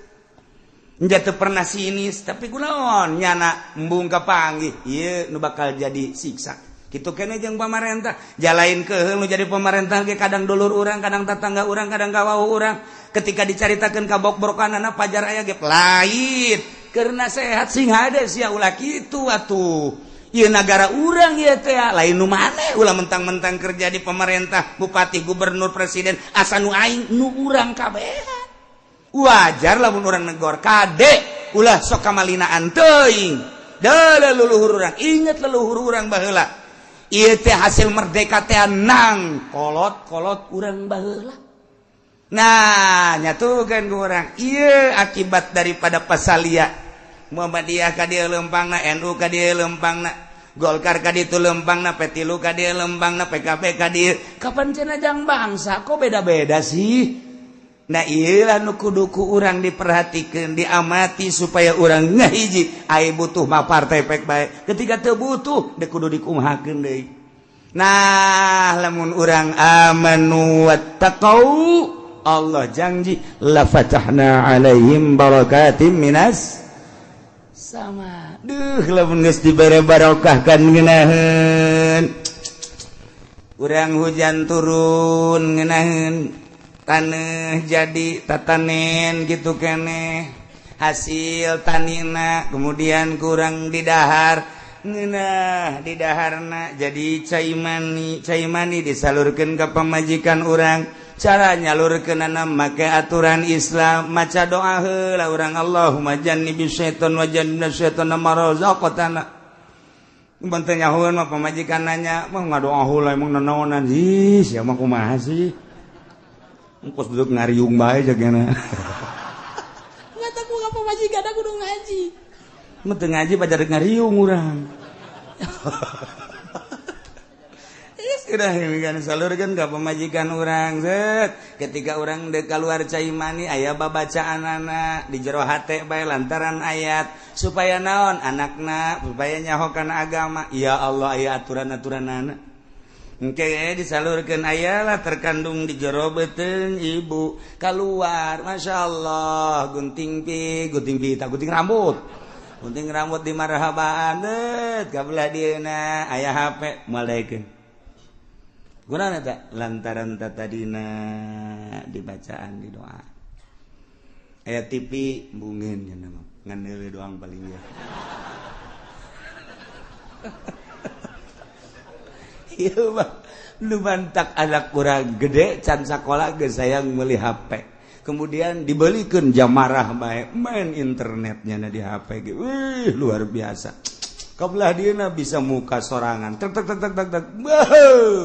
nya teu pernah sinis tapi kunaon nyana embung kapanggih ieu nu bakal jadi siksa kitu keneh jeung pamarentah jalain keheul nu jadi pamarentah ge kadang dulur urang kadang tetangga urang kadang kawauh urang ketika dicaritakeun kabok-brokanana pajar aya ge lain karena sehat sing hade sia ulah kitu atuh ieu negara urang ieu teh lain nu maneh ulah mentang-mentang kerja di pemerintah bupati gubernur presiden asa nu aing nu urang kabehan wajar lamun urang negor kade ulah sok kamalinaan teuing da leluhur urang inget leluhur urang baheula ieu teh hasil merdeka teh nang kolot urang baheula nah nyatukeun ku urang ieu akibat daripada pasalia Muhammadiyah ka dieu lempangna NU ka dieu lempangna Golkar ka ditu lempangna P3 ka dieu lempangna PKB ka dieu kapan cenah jang bangsa kok beda-beda sih nah ieu lah nu kudu ku urang diperhatikeun diamati supaya urang ngahiji aya butuh mah partai pek bae ketika teu butuh deuk kudu dikumahakeun deui nah lamun urang amanu wattaqau Allah janji la fatahna alaihim barakatim minas sama lamun geus dibere barokah kan ngeunaheun urang hujan turun ngenaheun tanah jadi tatanen gitu keneh hasil tanina kemudian kurang didahar ngeunah di daharna jadi cai mani disalurkeun ka pamajikan urang cara nyalurkeunana make aturan Islam maca doa heula urang Allahumma jannibis syaiton wa jannibnas syaitana ma razaqtana mun teu nyahoeun mah pamajikan nanya mah ngadoa heula emang nanaonan ih sia mah kumaha sih engkos duduk ngariung bae jagana ngata ku ka pamajikan aku kudu ngaji mah teu ngaji pajar ngariung urang udah kan salurkeun ka pamajikan urang set ketika urang dek keluar cai mani aya babacaanana di jero hate bae lantaran ayat supaya naon anakna supaya nyaho kana agama ya Allah aya aturan-aturanana engke disalurkeun aya lah terkandung di jero beuteung ibu keluar masyaallah gunting rambut di marhabaan deut kabelah dieuna aya HP malaikeun gunana tak lantaran tadina dibacaan di doa aya TV bungeun nya nama ngan deuleu doang paling ya ieu mah nu bantak anak urang gede can sakola geus sayang meuli HP kemudian dibelikeun jamarah bae main internetnya na di HP ge wih luar biasa kabelah dieuna bisa muka sorangan tek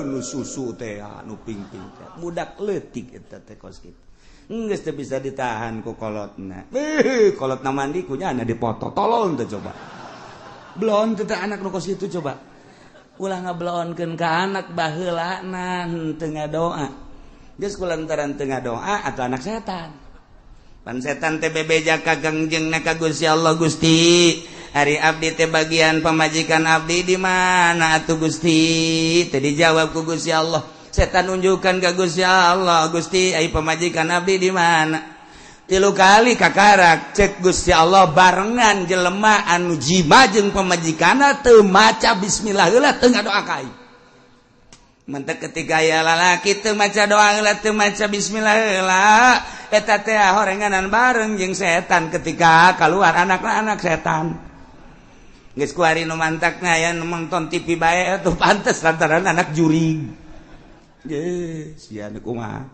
nu susu teh nu ping-ping teh budak leutik eta teh kos kitu geus teu bisa ditahan ku kolotna kolotna mandi ku nya dipoto tolong teh coba belon teh anak nu kos kitu coba ulah ngabelonkeun ka anak baheulana teu ngadoa geus kulantaran teu ngadoa atuh anak setan pan setan teh bebeja ka gangjengna ka Gusti Allah Gusti hari abdi teh bagian pamajikan abdi di mana atuh Gusti teh dijawab ku Gusti Allah setan nunjukkan ka Gusti Allah Gusti ai pamajikan abdi di mana 3 kali kakarak cek Gusti Allah barengan jelema anu jima jeung pamajikanna teu maca bismillah heula teu ngadoa ka ai mentek ketika aya lalaki teu maca doa heula teu maca bismillah heula eta teh horenganan bareng jeung setan ketika keluar anak setan geus ku ari nu mantakna aya nu nonton TV bae atuh pantes lantaran anak jurig geus sia nu kumaha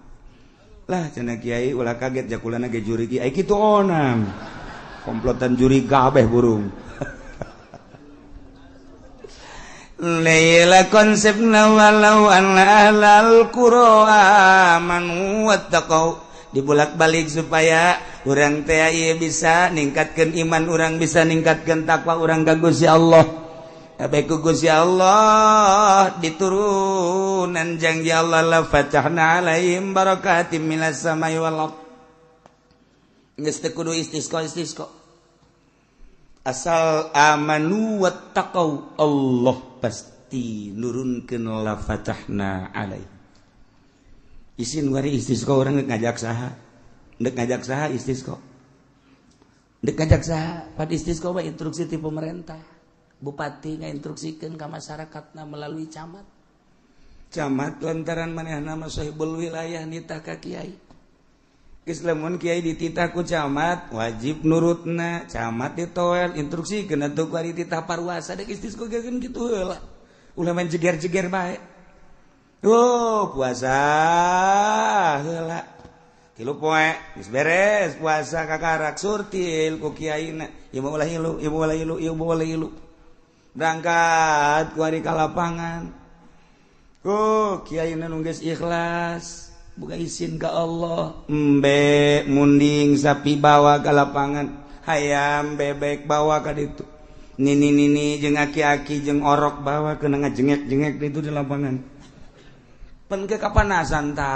lah cenah kiai ulah kaget jakulana ge jurig ai kitu onam komplotan jurig kabeh burung Laila konsepna walau al qur'an wattaqau dibulak-balik supaya urang teh ieu bisa ningkatkeun iman urang bisa ningkatkeun takwa urang ka Gusti Allah bae ku Gusti Allah diturunan janji Allah la fatahna alaihim barakatim minas samai wal ardh geus teu kudu istisqa asal amanu wattaqau Allah pasti nurunkeun la fatahna alaihim isin wari istisqa urang ngajak saha ndek ngajak saha istisqa ndek ngajak saha pad istisqa mah instruksi ti pemerintah bupati ngainstruksikeun ka masyarakatna melalui camat lantaran manehna mah sahibul wilayah nitah ka kiai geus lamun kiai dititah ku camat wajib nurutna camat ditoel instruksikeun atuh ku ari titah parwasa dek istisqa geun kitu heula ulah main jeger-jeger bae puasa heula 3 poe geus beres puasa kakarak surtil ku kiaina ieu ulah ilu berangkat ku ari ka lapangan kiaina nu geus ikhlas buka izin ka Allah embe munding sapi bawa ka lapangan hayam bebek bawa ka ditu nini jeung aki-aki jeung orok bawa keuna ngajengek-jengek ditu di lapangan pen ke kapanasan ta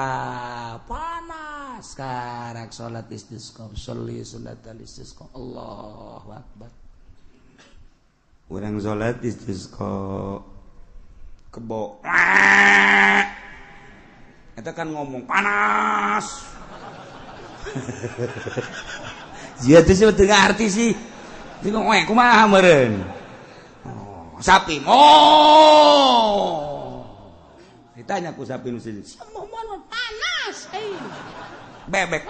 panas karak salat istisqa sholli sunnatal istisqa Allahu akbar urang salat istisqa kebo eta kan ngomong panas sia teh teu ngarti sih bingung kumaha meureun sapi ditanya ku sapi nu sejenis panas bebek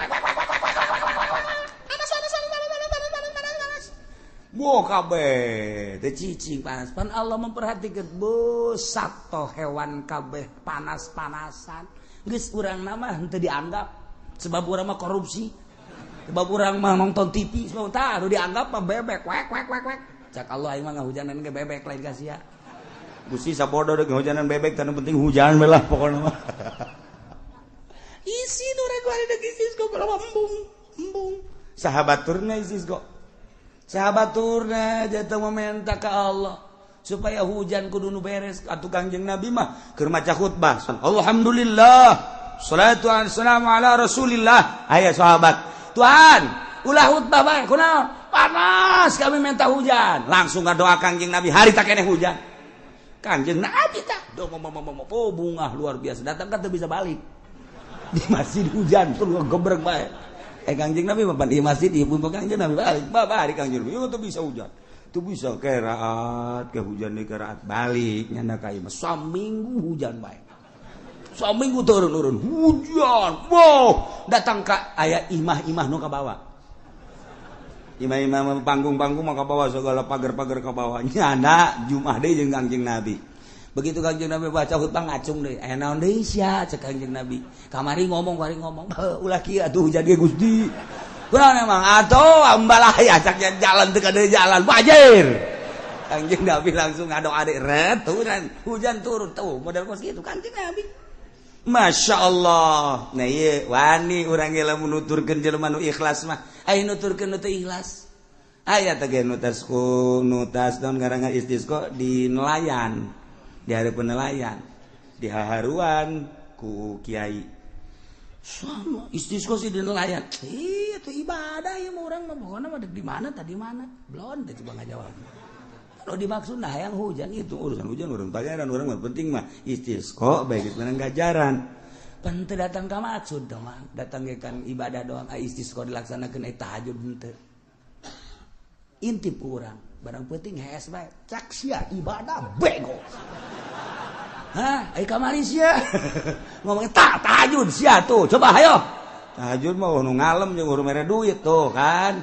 kabeh teu cicing panas pan Allah memperhatikan busak toh hewan kabeh panas-panasan geus urang mah henteu dianggap sebab urang mah korupsi sebab urang mah nonton TV sebab tah anu dianggap mah bebek wek cak Allah aing mah ngahujanan ge bebek lain ka sia Gusti sabodo deuk ngahujanan bebek tanu penting hujan we lah pokona mah isi nu rek ari deuk isi kok embung sahabaturna isi kok sahabaturna jatuh meminta ke Allah supaya hujan kudu nu beres atuh Kangjeng Nabi mah keur maca khutbah alhamdulillah shalatu wassalamu ala rasulillah aya sahabat Tuhan ulah khutbah bae kunaon panas kami minta hujan langsung ngadoa Kangjeng Nabi hari tak keneh hujan Kangjeng Nabi tak oh bungah luar biasa datang kan teu bisa balik di masjid hujan terus ngegebrek bae Kangjeng Nabi mapan di masjid ibu Kangjeng Nabi balik babari Kangjeng Nabi itu bisa hujan itu bisa keraat ke hujan di keraat balik nyanda ka ieu saminggu hujan bae saminggu turun hujan wow datang ka aya imah-imah nu ka bawah imah-imah panggung-panggung mah ka bawah segala pagar-pagar ka bawah nyanda Jumat deui jeung Kangjeng Nabi begitu Kangjeng Nabi baca khutbah ngacung deui aya naon deui sia cek Kangjeng Nabi kamari ngomong ulah kieu atuh hujan ge Gusti kunaon emang atuh ambalah aya cak jalan teu kada jalan wajir Kangjeng Nabi langsung ngadoa deui ret hujan turun tuh model kos kitu Kangjeng Nabi Masya Allah nah ieu wani urang ge lamun nuturkeun jelema nu ikhlas mah aya nuturkeun nu teu ikhlas aya teh ge nutas naon ngaranna istisqa di nelayan di hari penelayan di haharuan ku kiai sama istisqa sih di nelayan itu ibadah ya orang mah pokona mah di mana tadi mana belum teh coba ngajawab kalau dimaksud nah yang hujan itu urusan hujan urang pangeran urang mah penting mah istisqa baik itu menang gajaran pan teu datang ka maksud dong mah datang ge kan ibadah doang istisqa dilaksanakeun tahajud henteu intip urang barang penting hees bae cak sia ibadah bego hah ai kamari sia ngomong tahajud sia tuh coba hayo tahajud mah nu ngalem jeung urang mere duit tuh kan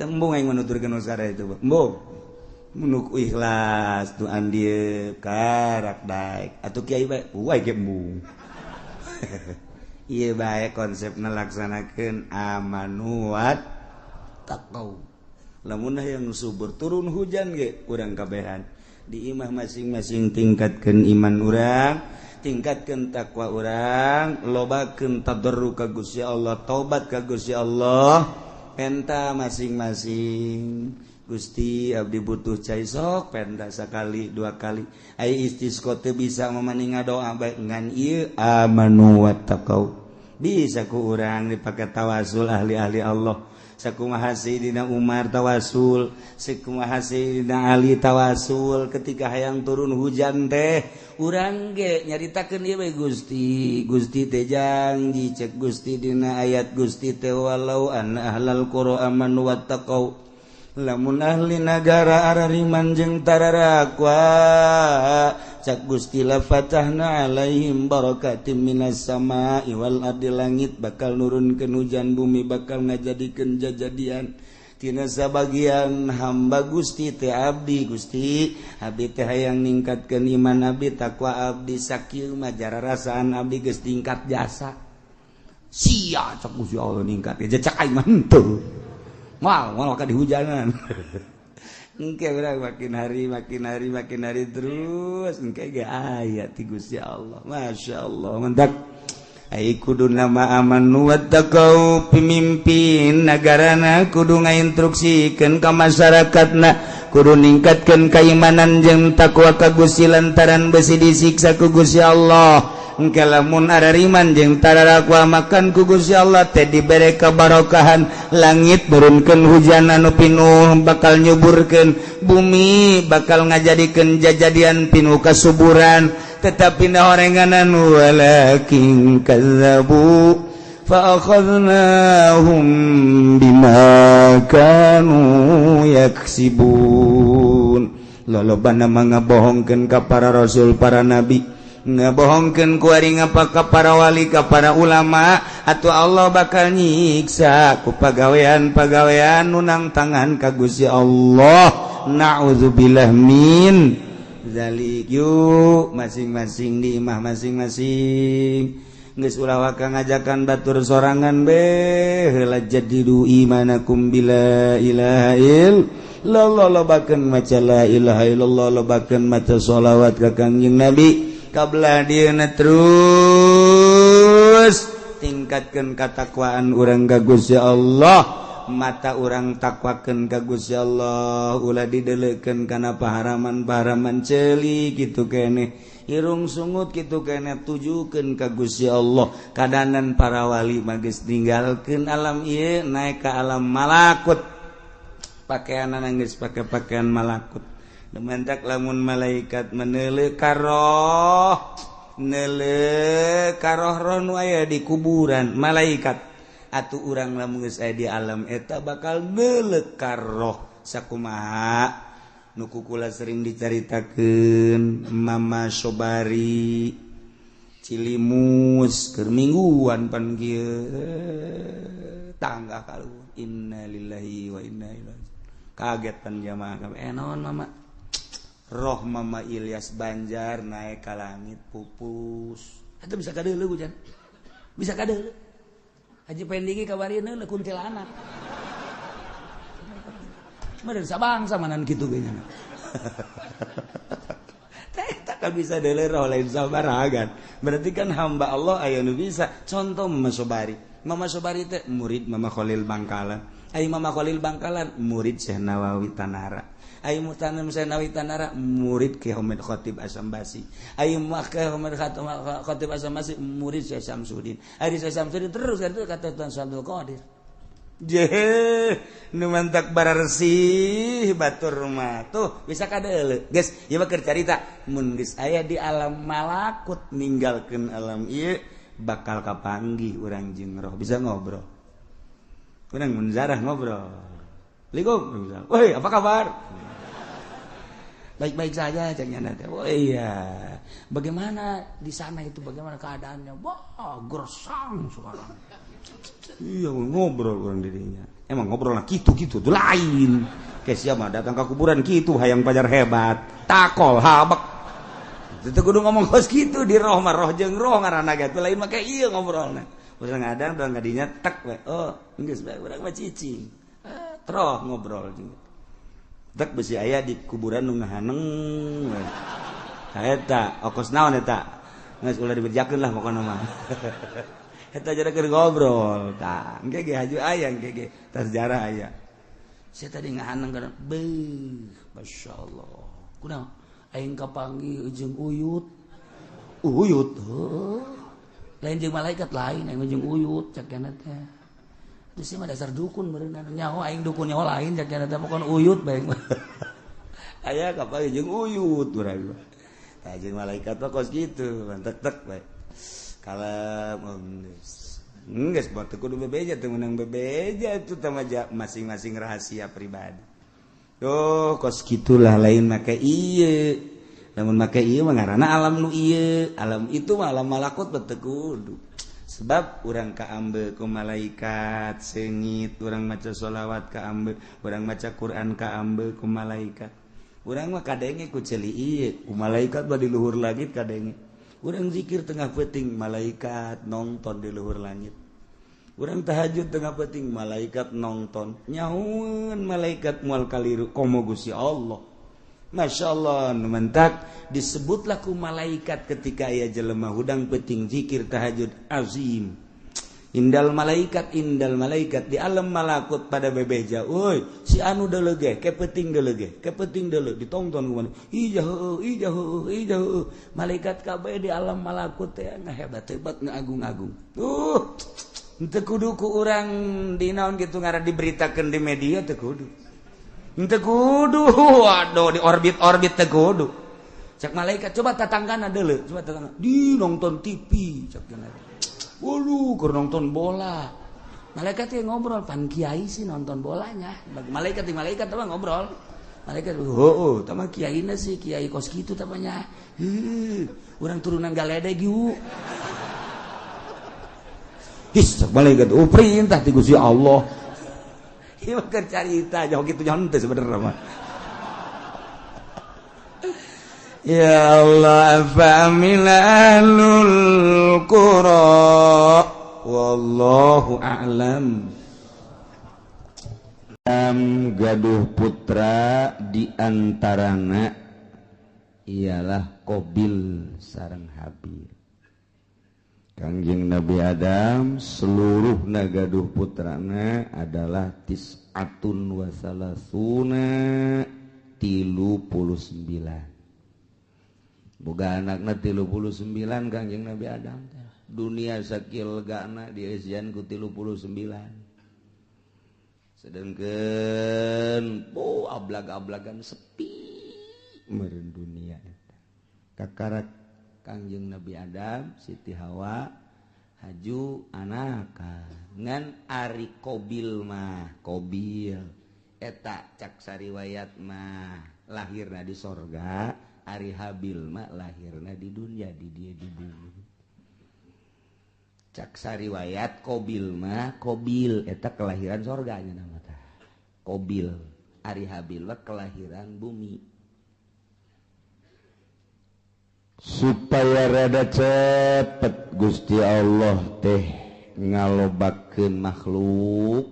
tembung aing menuturkeun usara itu embung mun ikhlas tu andieu karak daek atuh kiai bae uai ge embung ieu bae konsepna laksanakeun amanuat taqau lamun hayang subur turun hujan ge urang kabehan di imah masing-masing tingkatkeun iman urang tingkatkeun takwa urang lobakeun tadarruk ka Gusti Allah taubat ka Gusti Allah penta masing-masing Gusti abdi butuh cai sok penta sakali dua kali ai istisqa teu bisa mamaning ngadoa bae ngan ieu amanu wattaqau bisa ku urang dipake tawasul ahli-ahli Allah sakumaha Sayyidina Umar tawasul sakumaha Sayyidina Ali tawasul ketika hayang turun hujan teh urang ge nyaritakeun ieu bae Gusti teh janji cek Gusti dina ayat Gusti teh walau anna ahlal qura amanu wattaqau lamun ahli nagara arariman jeung tararakwa cak Gusti la fatahna alaihim barakatim minas sama'i wal ardi langit bakal nurunkeun hujan bumi bakal ngajadikeun jajadian tina sabagian hamba Gusti teh abdi Gusti abdi teh hayang ningkatkeun iman abdi takwa abdi sakieu mah jararasaan abdi geus tingkat jasa sia cak Gusti Allah ningkat ya cak aing mah henteu mal ka dihujanan engke urang makin hari terus engke ge aya ti Gusti Allah masyaallah mentak ai kudu nama amanu wattaqau pimimpin nagarana kudu ngainstruksikeun ka masyarakatna kudu ningkatkeun keimanan jeung takwa ka Gusti lantaran besi disiksa ku Gusti Allah engke lamun arariman jeung tararakwa makan ku Gusti Allah teh dibere kabarokahan langit turunkeun hujan anu pinuh bakal nyuburkeun bumi bakal ngajadikeun jajadian pinuh kasuburan tetapi nahorenganan walakin kadzabu fa akhadnahum bima kanu yaksibun lolobana mangabohongkeun ka para rasul para nabi ngebohongkeun kuring apa ka para wali ka para ulama atuh Allah bakal nyiksa ku pagawean-pagawean nunang tangan ka Gusti Allah. Nauzubillah min zalik. Yuk masing-masing di imah masing-masing geus ulah waka ngajakan batur sorangan beh heula jadidu imanakum bila ilaha illallah lobakeun maca la ilaha illallah lobakeun maca sholawat ka Kangjeng Nabi. Kablah dieuna terus tingkatkeun katakwaan urang ka Gusti Allah, mata urang takwakeun ka Gusti Allah, ulah didelekeun kana paharaman-paharaman ceuli kitu keneh, irung sungut kitu keneh tujukeun ka Gusti Allah. Kadanan para wali mah geus ninggalkeun alam ieu naek ka alam malakut, pakaianna geus pake pakaian malakut. Dementak lamun malaikat meneuleuh karoh roh nu aya di kuburan malaikat atuh urang lamun geus aya di alam eta bakal neuleuh karoh sakumaha nu kukula sering dicaritakeun Mama Sobari Cilimus keur mingguan pan kieu tangga kaluhur innalillahi wa inna ilaihi kaget pan jamaah kabeh naon mama roh Mama Ilyas Banjar naik ke langit pupus. Itu bisa kadeuleuh hujan. Bisa kadeuleuh. Haji Pendigi kabarieun heula kuntilanak. Meureun sabangsa manan kitu ge nya. Tak bisa deuleuh roh lain sabaragan. Berarti kan hamba Allah aya nu bisa. Contoh Mama Sobari. Mama Sobari teh murid Mama Khalil Bangkalan. Ai Mama Khalil Bangkalan murid Syekh Nawawi Tanara. Ayo Mutanam Nawawi Tanara murid Ki Hamid Khatib Asambasi. Ayo Makah Hamid Khatib Asambasi murid Syekh Samsudin. Ari Syekh Samsudin terus kata Tuan Abdul Qadir. Jeh, nu mantak bararsi batur mah tuh bisa kadeuleuh. Geus, ieu mah keur carita mun geus aya di alam malakut ninggalkeun alam ieu bakal kapanggih urang jeung roh bisa ngobrol. Urang mun zarah ngobrol. Assalamualaikum. Woi, apa kabar? Baik-baik saja caknya nanti. Oh iya. Bagaimana di sana itu? Bagaimana keadaannya? Wah, gersang sekarang. Iya, ngobrol orang dirinya. Emang ngobrol lah gitu-gitu tuh lain. Kayak siapa datang ke kuburan gitu, hayang pajar hebat. Takol, habak. Itu kudu ngomong kos gitu di roh mah roh jeung roh ngaranna ge. Lain mah kayak iya ngobrolna. Urang ngadang urang ngadinya tek we. Oh, geus bae urang mah cicing. Terus ngobrol juga. Tak besi aya di kuburan nu ngahaneng. Eta okos naon eta? Geus ulah diberjakeun lah pokona mah. Eta jara keur ngobrol. Tah, engke ge haju aya engke ge sejarah aya. Saya tadi ngahaneng kana beuh, masyaallah. Kunaon? Aing kapanggih jeung uyut. Uyut. Heuh. Lain jeung malaikat lain, aing jeung uyut cakena teh. Terus mah dasar dukun berenang nyaho aing dukun nyaho lain jakna teh pokon uyut bae. Aya kapanggih jeung uyut urang. Tah jeung malaikat mah kos kitu, tek-tek bae. Kalem geus buat kudu bebeja teu meunang bebeja itu teh masing-masing rahasia pribadi. Duh, kos kitulah lain make ieu. Lamun make ieu mah ngaranna alam nu ieu. Alam itu mah alam malakut teu kudu. Sebab urang kaambe ku malaikat sengit, urang maca sholawat kaambe, urang maca Quran kaambe ku malaikat. Urang mah kadenge ku ceuli ieu, ku malaikat mah di luhur langit kadenge. Urang zikir tengah peuting, malaikat nongton di luhur langit. Urang tahajud tengah peuting, malaikat nongton. Nyahoeun malaikat moal kaliru komo Gusti Allah. Masya Allah, numentak disebutlah ku malaikat ketika aya jelema hudang peuting zikir tahajud azim. Indal malaikat di alam malakut pada bebeja. Oi, si anu deuleu ge, ke peuting deuleu ge, ke peuting deuleu ditongton ku mana. Ijah. Malaikat kabeh di alam malakut teh ngahebat-hebat ngaagung-agung. Teu kudu ku urang dinaon kitu ngaran diberitakeun di media teu kudu. Teu kudu, waduh di orbit teu kudu. Cak malaikat coba tatanggana deuleu, coba tatangga. Di nonton TV cak kana. Waduh, keur nonton bola. Malaikat teh ngobrol pan kiai sih nonton bolanya. Malaikat mah ngobrol. Mereka tama kiai sih kiai kos gitu tamanya. Orang turunan galedeg yuk. Malaikat perintah ti Gusti Allah. Ieu keur carita jauh kitu nyaho teh sebenarnya mah. Ya Allah fa'amilul qura wallahu a'lam. Gaduh putra diantarana ialah Qabil sareng Habil. Kangjeng Nabi Adam seluruh gaduh putrana adalah tis'atun wa salasuna 39. Boga anakna 39 Kangjeng Nabi Adam. Dunia sakil gana diesian ku 39. Sedangkan ablag-ablagan sepi meureun dunia eta. Kakarak Kangjeng Nabi Adam, Siti Hawa, haju anaka. Ngan ari Qabil mah, Qabil eta cak sariwayat mah lahirna di sorga, ari Habil mah lahirna di dunia, di dia di bumi. Cak sariwayat Qabil mah, Qabil eta kelahiran sorganya nama tah. Qabil, ari Habil mah kelahiran bumi. Supaya rada cepet Gusti Allah teh ngalobakeun makhluk,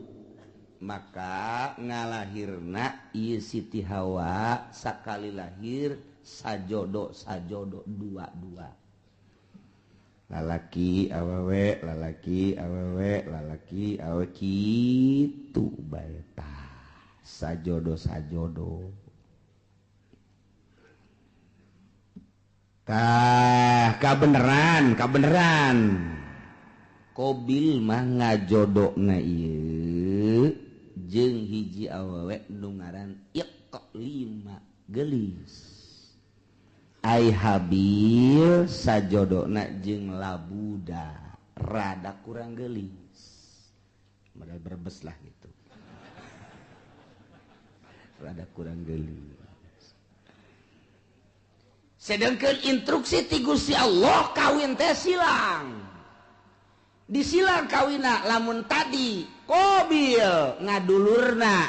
maka ngalahirna ieu Siti Hawa sakali lahir sajodo dua-dua. Lalaki awewe, lalaki awewe, lalaki awewe kitu bae tah. Sajodo. Kabeneran Qabil mah ngajodokna ieu jeung hiji awewe nu ngaran Iqlima gelis. Ai Habil sajodona jeung Labuda rada kurang gelis. Modal berbes lah gitu. Rada kurang gelis. Sedangkan instruksi ti Gusti Allah kawin teh silang. Disilang kawina lamun tadi Qabil ngadulurna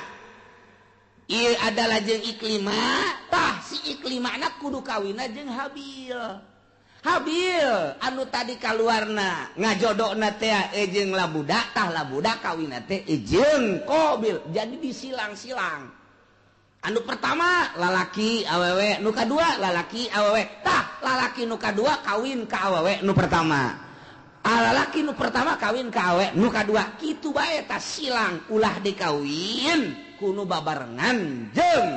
ieu adalah jeung Iklima, tah si Iklima anak kudu kawina jeung Habil. Habil anu tadi kaluarna ngajodokna teh jeung Labuda, tah Labuda kawina teh jeung Qabil. Jadi disilang-silang. Anu pertama lalaki awewe, nu kadua lalaki awewe. Tah lalaki nu kadua kawin ka awewe nu pertama. Lalaki nu pertama kawin ka awewe nu kadua. Kitu bae tah silang ulah dikawin kuno babarengan jeung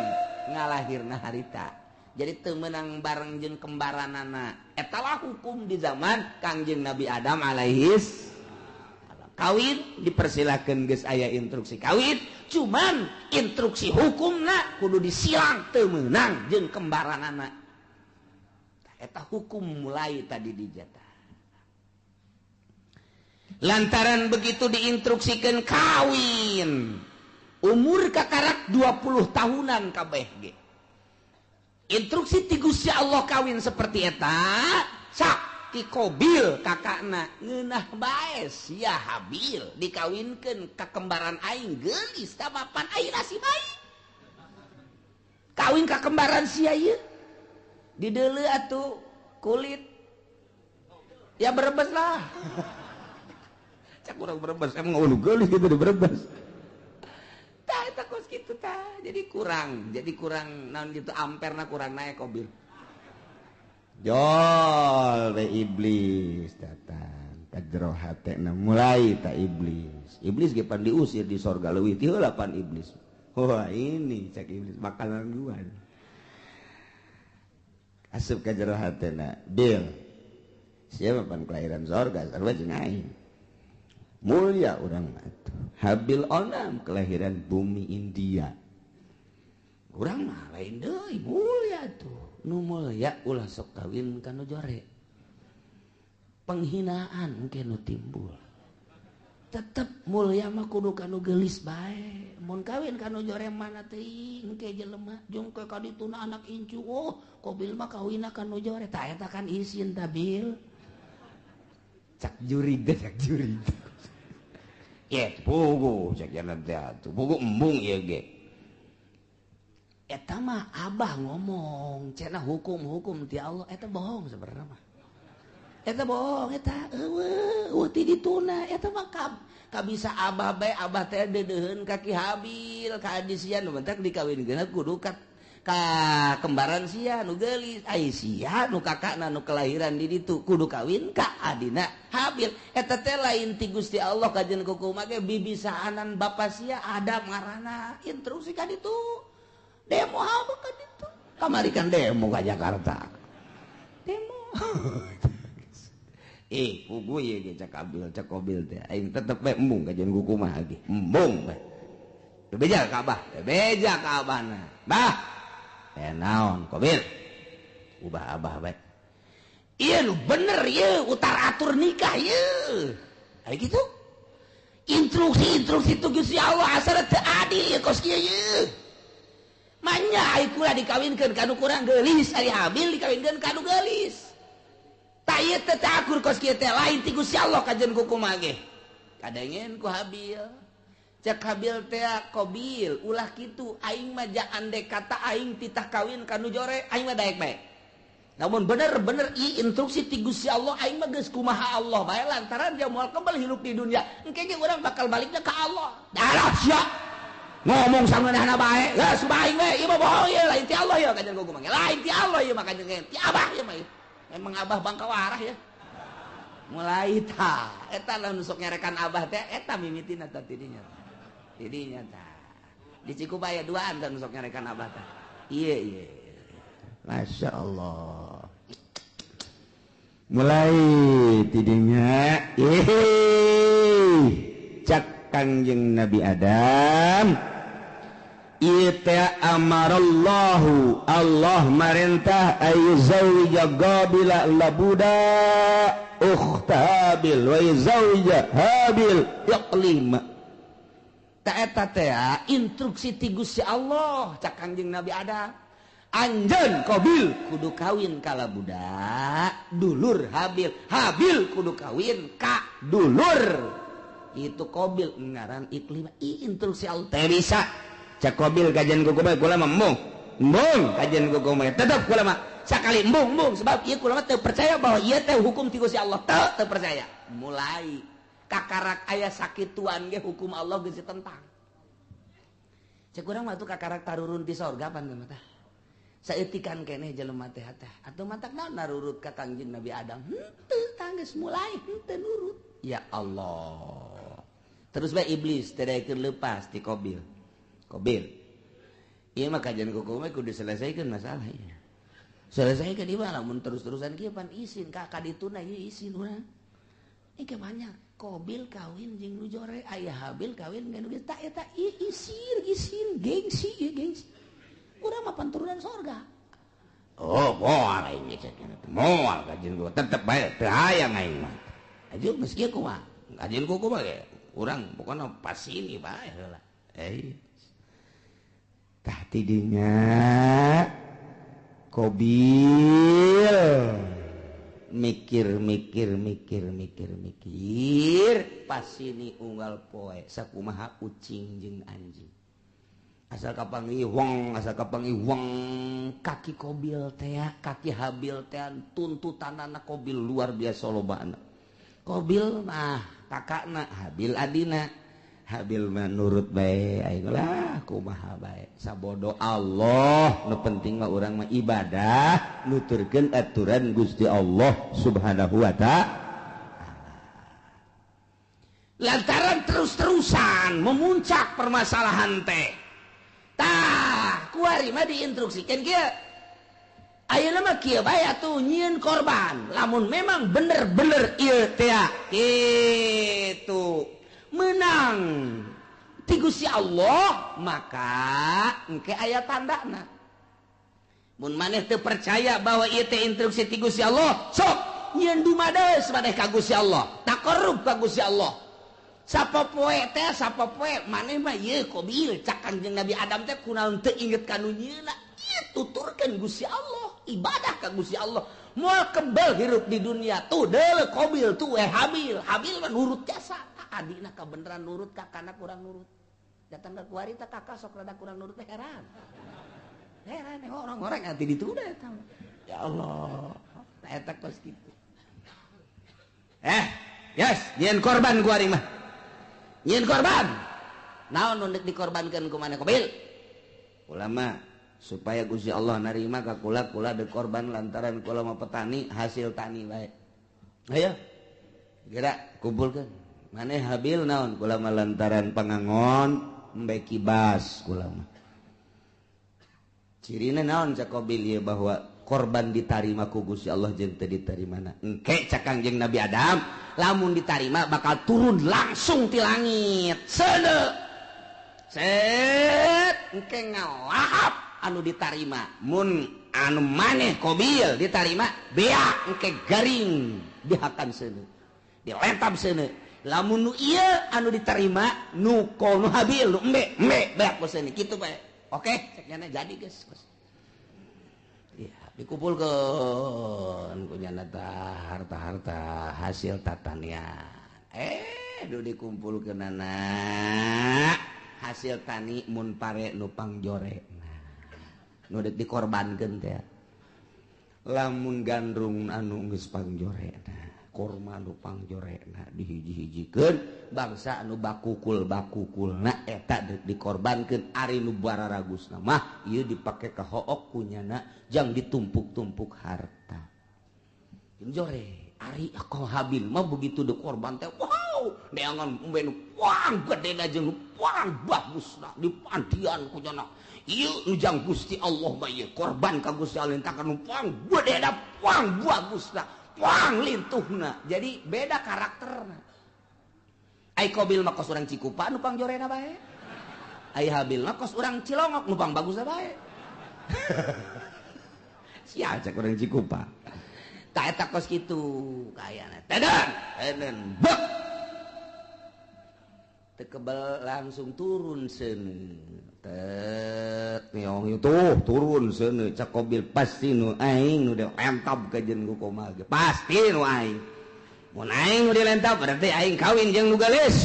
ngalahirna harita. Jadi teu meunang bareng jeung kembaranana. Etalah hukum di zaman Kangjeng Nabi Adam alaihis. Kawin dipersilakeun geus aya instruksi kawin, cuman instruksi hukumna kudu disilang teu meunang jeung kembaranana. Eta hukum mulai tadi dijatah. Lantaran begitu diinstruksikeun kawin. Umur kakarak 20 tahunan kabeh ge. Instruksi ti Gusti Allah kawin seperti eta, sak ti Qabil kakakna ngeunah bae sia Habil dikawinkeun ka kembaran aing geulis ka bapan aing nasi bae. Kawin ka kembaran sia ieu. Dideuleu atuh kulit. Ya berebes lah. Cak urang berebes emang ulu geulis gitu berebes. Tah eta kos kitu tah. Jadi kurang naon gitu amperna kurang naik Qabil. Jol be iblis datang ka jero hatena mulai ta iblis ge pan diusir di sorga leuwih ti heula pan iblis. Wah ini cak iblis bakalan guan asup ka jero hatena bil siapa pan kelahiran sorga sarua jeung aing mulia urang atuh. Habil onam kelahiran bumi India urang mah lain deui mulia tuh. Nu mulia ulah sok kawin kanu jore. Penghinaan mungkin nu timbul. tetep mulia mah kudu kanu geulis bae mun kawin kanu jorem mana teuing engke jelema jeung ke kadituna anak incu kobil mah kawinna kanu jore tah eta kan isin tabil cak juri ya pugu cak jalan teh atuh pugu embung ieu ge eta mah abah ngomong cenah hukum ti Allah eta bohong sebenarnya mah eta bohong eta eueuh ti dituna eta mah kabisa abah bae abah teh deudeuheun ka Ki Habil ka adi sia nu mentek dikawinkeun kudu ka kembaran sia nu geulis ai sia nu kakakna nu kelahiran di ditu kudu kawin ka adina Habil eta teh lain ti Gusti Allah kajen kukumaha ge bibisaanan bapa sia Adam ngaranna instruksi ka ditu demo apa ka ditu kamari kan demo ka Jakarta demo pugu ye ge cak Abil cak Kobil teh aing tetep bae embung kajian kukumaha ge embung bae beja ka abahna bah naon Kobil ubah abah bae ieu nu bener ieu utar atur nikah ieu aya kitu instruksi itu Gusti Allah asal teu adil ieu kos kieu ieu manya ai kula dikawinkeun kanu kurang geulis ari Habil dikawinkeun kanu geulis ieu teh akur kos kieu teh lain ti Gusti Allah kajen kukumaha ge kadengen ku Habil cek Habil teh Kobil ulah kitu aing mah jaan dek kata aing titah kawin kanu jore aing mah daek bae namun bener-bener ieu instruksi ti Gusti Allah aing mah geus kumaha Allah bae lantaran dia moal kembali hidup di dunia engke ge urang bakal baliknya ka Allah darah sia ngomong sangeunahna bae geus bae ieu mah bohong ieu lain ti Allah ieu kajen kukumaha ge lain ti Allah ieu mah kajen ti Abah ieu mah emang Abah bangka warah ya mulai tah eta lamun sok nyerekan Abah teh eta mimitina tah tidinya tah di Cikubaya duaan tah sok nyerekan Abah teh iya Masya Allah mulai tidinya cak Kangjeng Nabi Adam ita amarallahu Allah marintah ayuzawija Qabila labuda ukhtabil wa yuzawija Habil yaqlima ta eta teh instruksi ti Gusti Allah cak Kangjeng Nabi Adam anjeun Qabil kudu kawin ka labuda dulur Habil kudu kawin ka dulur itu Qabil ngaran iklima instruksi Allah teh bisa cak Qabil kajian kukumaha kula mah embung kajian kukumaha tetep kula mah sakali embung sebab ieu kula mah teu percaya bahwa ieu teh hukum ti Gusti Allah teu percaya mulai kakarak aya sakituan ge hukum Allah geus ditentang cek urang mah tuh kakarak tarurun di sorga pan mah tah saeutikan keneh jelema teh tah atuh matak naon narurut ka Kangjeng Nabi Adam henteu tanggeus mulai henteu nurut ya Allah terus bae iblis teh daekeun leupas ti Qabil iya mah kajian kukumaha kudu selesaikan masalahnya selesaikan ieu mah lamun terus-terusan kieu pan isin ka kadituna ieu isin urang engke banyak Qabil kawin jeung nu jore aya Habil kawin jeung nu tah eta isin gengsi urang mah panturunan sorga moal aing moal kajian kukumaha tetep bae teu hayang aing mah aja geus kieu kumaha kajian kukumaha ge urang pokona pas ini bae heula tah tidinya Qabil mikir pas ini unggal poe sakumaha ucing jeung anjing asal kapangiwang kaki Qabil teh kaki Habil teh tuntutanana Qabil luar biasa lobana Qabil mah kakakna Habil adina Habil menurut bae aing lah kumaha bae sabodo Allah nu penting mah urang mah ibadah nuturkeun aturan Gusti Allah Subhanahu wa ta'ala lantaran terus-terusan memuncak permasalahan teh tah kuari mah diinstruksikeun kieu ayeuna mah kieu bae atuh nyieun korban lamun memang bener-bener ieu teh kitu menang ti Gusti Allah maka engke aya tandana mun maneh teu percaya bahwa ieu teh instruksi ti Gusti Allah sok nyieun dumadeus maneh ka Gusti Allah taqarrub ka Gusti Allah sapopoe teh sapopoe maneh mah ieu Qabil cak Kanjeng Nabi Adam teh kunaon teu inget kanu nyieuna ieu tuturkeun Gusti Allah ibadah ka Gusti Allah moal kebal hirup di dunia tuh deuleu Qabil tuh Habil mah nurut jasa adina kabeneran nurut kakana kurang nurut datang ke kuari teh kakak sok rada kurang nurut teh heran orang-orang ati ditunda eta ya Allah eta kos kitu yes nyen korban kuari mah nyen korban naon nu dikorbankeun ku maneh Qabil ulama supaya Gusti Allah narima ka kula berkorban lantaran kula mah petani hasil tani bae ayo kira kumpulkeun maneh Habil naon kula mah lantaran pangangon embe kibas kula mah cirina naon cak Qabil ieu bahwa korban ditarima ku Gusti Allah jeung teu ditarimana engke cak Kangjeng Nabi Adam lamun ditarima bakal turun langsung ti langit seuneu set engke ngalahap anu ditarima mun anu maneh Qabil ditarima bea engke garing dihakan seuneu dilentab seuneu lamun nu ieu anu ditarima nu kono Habil nu embe beak seuneu kitu bae oke cek nyana jadi geus ya dikumpulkeun kunyana harta-harta hasil tatanian nu dikumpulkeunana hasil tani mun pare nu pangjorena nu dikorbankeun teh lamun gandrung anu geus pangjorena kurma anu pangjorena dihiji-hijikeun bangsa anu bakukulna eta dikorbankeun ari nu bararagusna mah ieu dipake ka hook kunyana jang ditumpuk-tumpuk harta njore ari ka Habil mah begitu dikorban teh wow neangan umbe nu puang gedena jeung nu puang bagusna dipandian kunyana ieu nu jang Gusti Allah mah ieu korban ka Gusti Allah entakan nu puang gedena puang bagusna puang lintuhna jadi beda karakterna ai Qabil mah kos urang Cikupa nu pangjorena bae ai Habil mah kos urang Cilongok nu pang bagus bae sia cek urang Cikupa tah eta kos kitu kayana teden bek teu kebal langsung turun seuneu tet neong itu turun seuneu cak Qabil pasti nu aing nu dilentab ka jeung ku komal ge pasti nu aing mun aing nu dilentab berarti aing kawin jeung nu gelis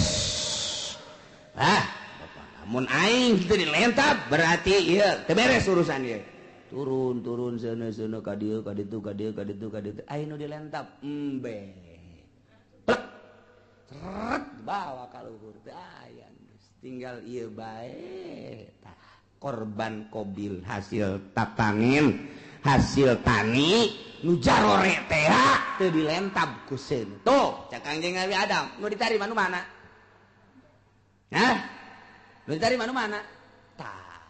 mun aing kitu dilentab berarti ieu teu beres urusan ieu turun seuneu ka dieu ka ditu aing nu dilentab embe plek seret bawa ka luhur teh aya tinggal ieu bae korban Qabil hasil tatangin hasil tani nu jarore teh teu dilentab ku seuneu tuh cak Kangjeng Nabi Adam nu ditarima nu mana nu ditarima nu mana tah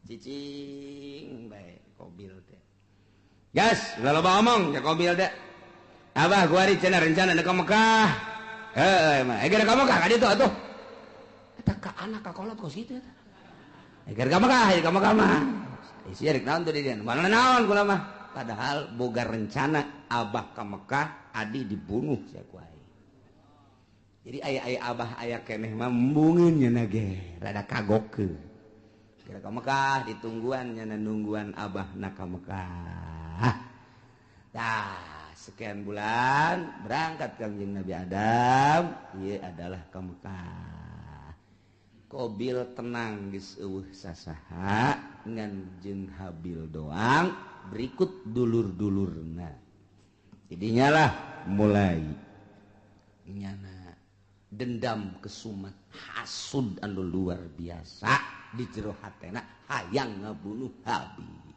cicing bae Qabil teh gas ulah loba omong cak Qabil teh abah kuari cenah rencana ka Mekah mah eger ka Mekah ka ditu atuh eta ka anak ka kolot kos kitu eta eger ka Mekah mah isi rek naon tuh di dieu mana naon kula mah padahal boga rencana abah ka Mekah adi dibunuh sia ku aing jadi aya abah aya keneh mah embungeun nya ge rada kagokeun kira ka Mekah ditungguan nya nungguan abah na ka Mekah tah sekian bulan berangkat Kangjeng Nabi Adam ieu adalah ka Mekah Qabil tenang geus eueuh sasaha ngan jeung Habil doang berikut dulur-dulurna jadinya lah mulai nyana dendam kesumat hasud anu luar biasa di jero hatena hayang ngabunuh Habil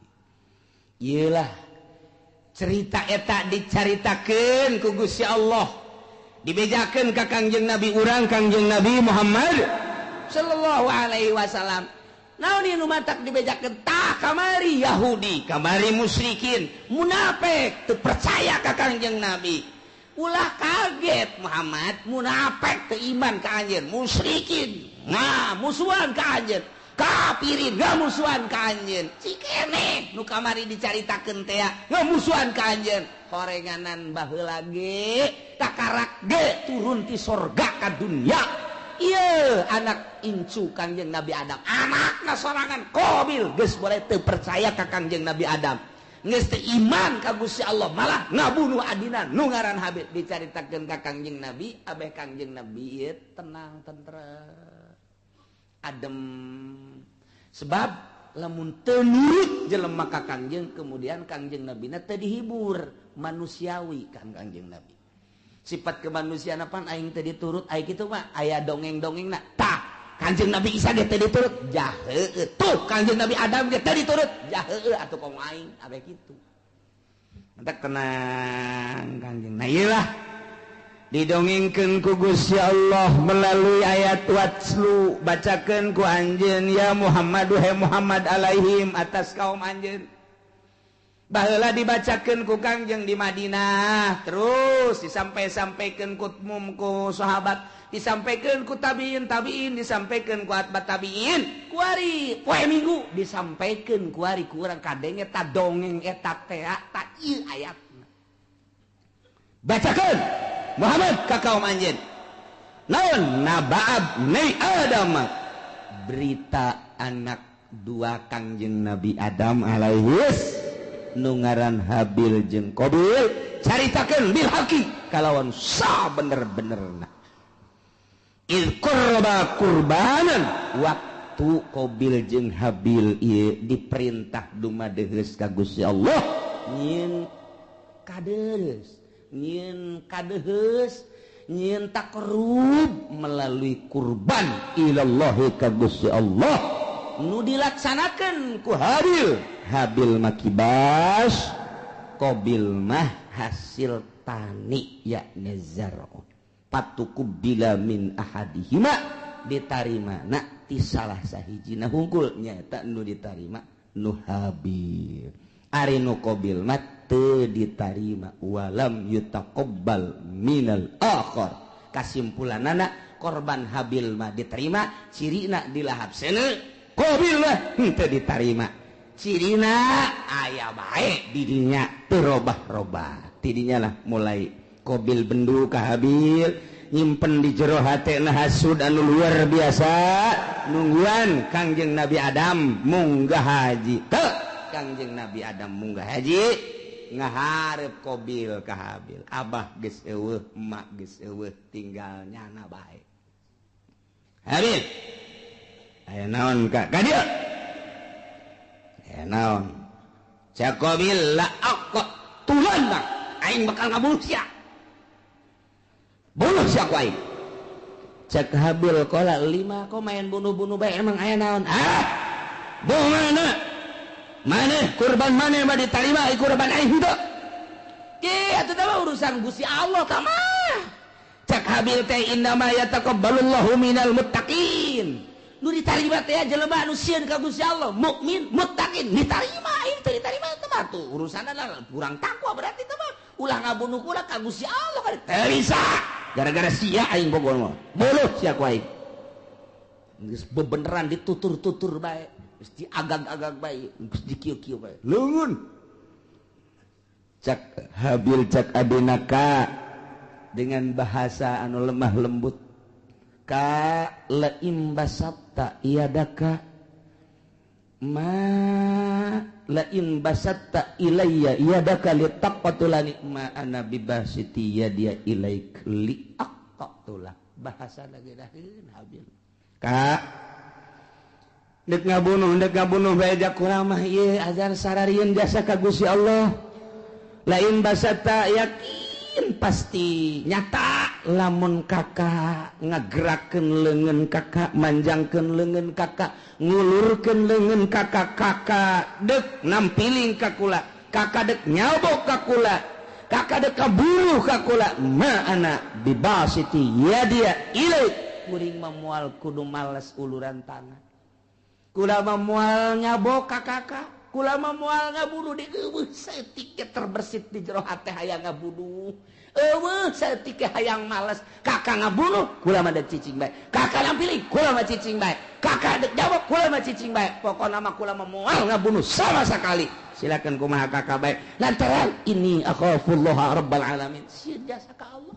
ieu lah cerita eta dicaritakeun ku Gusti Allah dibejakeun ka Kangjeng Nabi urang Kangjeng Nabi Muhammad sallallahu alaihi wasallam naon ieu nu matak dibejakeun tah kamari Yahudi kamari musyrikin munafik teu percaya ka Kangjeng Nabi ulah kaget Muhammad munafik teu iman ka anjeun musyrikin musuhan ka anjeun kapirin ngamusuhan ka anjeun cikene nu kamari dicaritakeun teh ngamusuhan ka anjeun horenganan baheula ge takarak ge turun ti sorga ka dunya ieu anak incu Kangjeng Nabi Adam anakna sorangan Qabil geus boleh teu percaya ka Kangjeng Nabi Adam geus teu iman ka Gusti Allah malah ngabunuh adina nu ngaran Habil dicaritakeun ka Kangjeng Nabi abeh Kangjeng Nabi ieu tenang tentrem adem sebab lamun teu nurut jelema ka Kangjeng kemudian Kangjeng Nabi na teu dihibur manusiawi kan Kangjeng Nabi sifat kemanusiaan apaan aing teu diturut aya kitu mah aya dongeng-dongengna tah Kangjeng Nabi Isa ge teu diturut jah heueuh tuh Kangjeng Nabi Adam ge teu diturut jah heueuh atuh komo aing abeh kitu entek tenang Kangjeng nah ieu lah didongengkeun ku Gusti Allah melalui ayat watslu bacakeun ku anjeun ya Muhammad he Muhammad alaihim atas kaum anjeun baheula dibacakeun ku Kangjeng di Madinah terus disampai-sampaikeun ku sahabat disampaikeun ku tabiin disampaikeun ku atbat tabiin ku ari poe Minggu disampaikeun ku ari ku urang kadeng eta dongeng eta teh ta ieu ayatna bacakeun Muhammad ka kaum anjeun naon naba'ab ni Adam berita anak dua Kangjeng Nabi Adam alaihis nu ngaran Habil jeung Qabil caritakeun bil haqi kalawan sabener-benerna il qurba qurbanan waktu Qabil jeung Habil ieu diperintah dumadeheus ka Gusti Allah nyieun kadeheus nyieun takrub melalui kurban ilallahi ka Gusti Allah nu dilaksanakeun ku Habil makibas Qabil mah hasil tani yakni zar'un patukubila min ahadihima ditarima na ti salah sahijina hungkul nyaeta nu ditarima nu Habil ari nu Qabil mah teu ditarima walam yutaqabbal minal akhar kasimpulanana korban Habil mah diterima cirina dilahap seuneu Qabil mah teu ditarima cirina aya bae didinya teu robah-robah tidinya lah mulai Qabil bendu ka Habil nyimpen di jero hatena hasud anu luar biasa nungguan Kangjeng Nabi Adam munggah haji teu Kangjeng Nabi Adam munggah haji ngaharep Qabil ka Habil abah geus eueuh emak geus eueuh tinggal nyana bae Habil aya naon ka dieu naon cak Qabil la aqqa tulan bang aing bakal ngabunuh sia bunuh sia ku aing cak Habil qala 5 kok main bunuh-bunuh bae emang aya naon mana kurban mana mah ditarima kurban aing henteu ge atuh teh urusan Gusti Allah tah mah cak Habil teh innama yataqabbalullahu minal muttaqin nu ditarima teh jelema anu sieun ka Gusti Allah mukmin muttaqin ditarima ieu teu ditarima teh mah tuh urusanna lah kurang takwa berarti teh mah ulah ngabunuh kula ka Gusti Allah kan teu bisa gara-gara sia aing bogoh mah boluh sia ku aing geus bebeneran ditutur-tutur bae geus diagag-agag bae geus dikieu-kieu bae leungeun cak Habil cak adenaka dengan bahasa anu lemah lembut ka laim basatta iyadaka ma lain basatta ilayya iyadaka litaqatulani ma ana bibasiti yadiya ilaik li aqatulak bahasa lagi daheun Habil ka dek ngabunuh bae jak urang mah ieu azan sararieun jasa ka Gusti Allah lain basatta yakin pasti nyata lamun kakak ngagerakeun leungeun kakak manjangkeun leungeun kakak ngulurkeun leungeun kakak dek nampiling ka kula kakak dek nyabok ka kula kakak dek kabunuh ka kula ma ana bibasiti yadia ilaik kuring memual kudu males uluran tangan kula memual nyabok ka kakak kulama moal ngabunuh di setik terbersit di jero hati hayang ngabunuh setik hayang males kakak ngabunuh kulama dek cicing bae kakak pilih kulama cicing bae kakak dek jawab kulama cicing bae pokokna mah kulama moal ngabunuh sama sekali silakan kumaha kakak bae lantaran ini akhafullah rabbal alamin sieun jasa ka Allah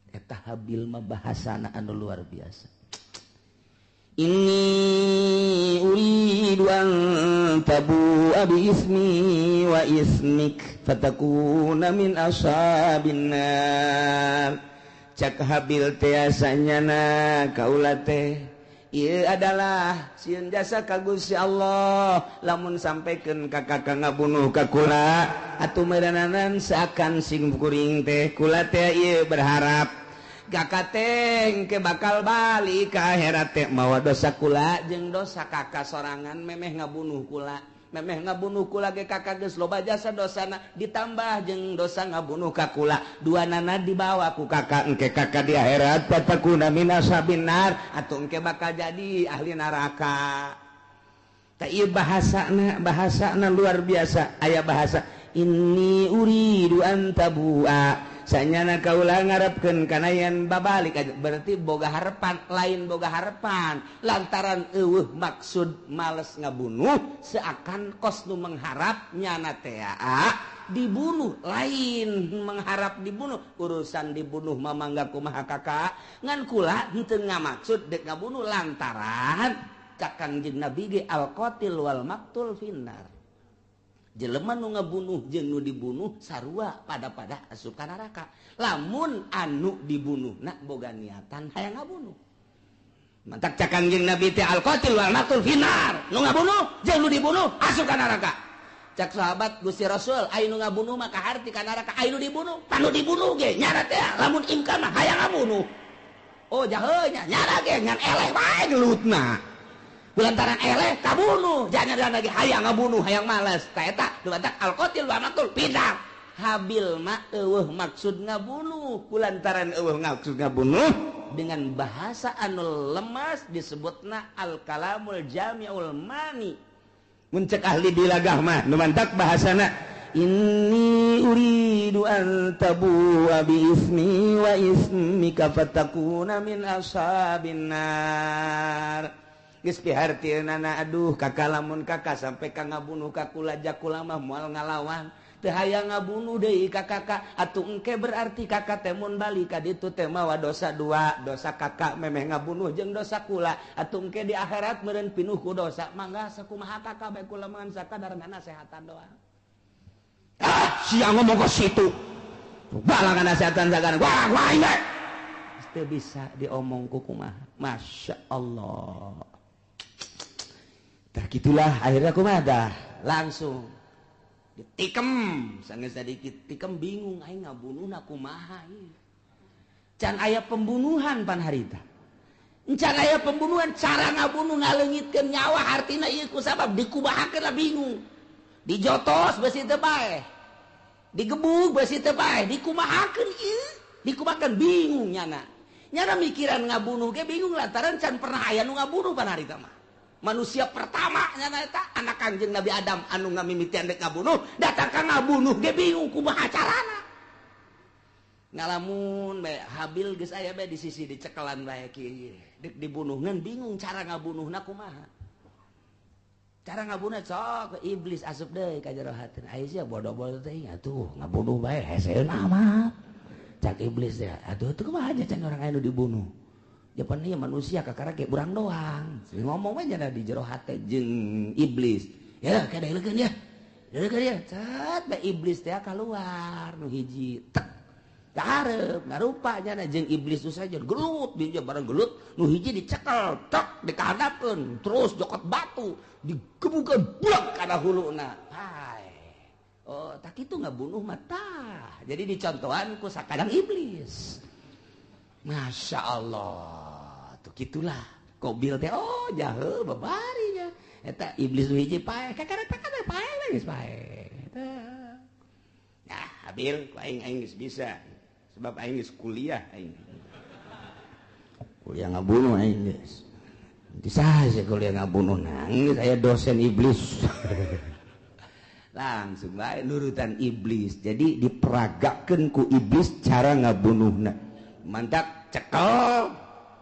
eta habil mah bahasana anu luar biasa. Inni uridu an tabu'a bi ismi wa ismik fatakuna min ashabin nar. Cak habil teh asanyana kaula teh ieu adalah sieun jasa ka Gusti Allah lamun sampekeun ka kakak ngabunuh ka kula atuh meureunanan seakan sing kuring teh kula teh ieu berharap kakak teh ke bakal balik ke akhirat teh mawa dosa kula jeung dosa kakak sorangan memeh ngabunuh kula ge kakak geus loba jasa dosana ditambah jeung dosa ngabunuh ka kula duanana dibawa ku kakak engke kakak di akhirat fatakuna min ashabin nar atuh engke bakal jadi ahli neraka. Ta ieu bahasana luar biasa aya bahasa inni uridu an tabu'a sanyana kaula ngarepkeun kana yen babalik berarti boga harapan lain boga harapan lantaran eueuh maksud males ngabunuh seakan kos nu mengharap nyana teh dibunuh lain mengharap dibunuh urusan dibunuh mah mangga kumaha kakak ngan kula henteu ngamaksud dek ngabunuh lantaran Kangjeng Nabi ge al-qatil wal maqtul finnar jelema nu ngabunuh jeung nu dibunuh sarua pada asup ka neraka lamun anu dibunuhna boga niatan hayang ngabunuh mantak cak Kangjeng Nabi teh al-qatil wal maqtul finnar nu ngabunuh jeung nu dibunuh asup ka neraka cak sahabat Gusti Rasul aya nu ngabunuh mah kaharti ka neraka aya nu dibunuh panu dibunuh ge nyana teh lamun imkan mah hayang ngabunuh oh jaheuh nya nyana ge ngan eleh wae gelutna lantaran eleh kabunuh jangan lagi hayang ngabunuh hayang malas eta lantaran al-qatil wa maqtul pindah habil mah eueuh maksud ngabunuh kulantaran eueuh maksud ngabunuh dengan bahasa anu lemas disebutna al-kalamul jami'ul mani mun cek ahli dilagah mah nu mantak bahasana inni uridu an tabu'a bi ismi wa ismika fatakuna min ashabin nar. Geus pihartieunana aduh kakak lamun kakak sampai ka ngabunuh ka kula jakula mah moal ngalawan teu hayang ngabunuh deui ka kakak atuh engke berarti kakak teh mun balik ka ditu teh mawa dosa dua dosa kakak memeh ngabunuh jeung dosa kula atuh engke di akhirat meureun pinuh ku dosa mangga sakumaha kakak bae kula mangan sakadarana nasehatan doang sia ngomong ke situ balangan nasehatan sakadarana wah ini teu bisa diomong ku kumaha masya Allah. Tah gitulah akhirnya kumaha dah langsung ditikem sanggeus sadikit tikem bingung aing ngabunuhna kumaha ieu can aya pembunuhan pan harita can aya pembunuhan cara ngabunuh ngaleungitkeun nyawa artina ieu ku sabab dikumahakeun lah bingung dijotos beusi teu bae digebug beusi teu bae dikumahakeun ieu dikumahakeun bingung nyana mikiran ngabunuh ge bingung lantaran can pernah aya nu ngabunuh pan harita mah manusia pertama nyana eta anak Kangjeng Nabi Adam anu ngamimitian dek ngabunuh datang ka ngabunuh ge bingung kumaha carana ngalamun bae habil geus aya bae di sisi dicekelan bae kieu dek dibunuhkeun bingung cara ngabunuhna kumaha cara ngabunuhna sok iblis asup deui ka jero hateun aya sia bodoh-bodoh teh atuh ngabunuh bae heseun amat cak iblis ya aduh itu kumaha aja can orang anu dibunuh Japan ieu manusia kakara ge urang doang ngomong aja di jero hate jeung iblis ya kadeulekeun ya deulekeun ya cat bae iblis teh kaluar nu hiji tek dareup ngarupa nya jeung iblis tu saja gelut di bareng gelut nu hiji dicekel tek dikahadapkeun terus jokot batu digebukeun blek kana huluna oh tak itu ngabunuh mata jadi dicontohan ku sakadang iblis masya Allah tuh gitulah kobil teh oh jaheuh babarinya eta iblis nu hiji pae kakara pae geus pae nah habil ku aing geus bisa sebab aing geus kuliah aing kuliah ngabunuh aing geus saya kuliah ngabunuh nangis saya dosen iblis langsung baik nurutan iblis jadi diperagakan ku iblis cara ngabunuhna mantak cekel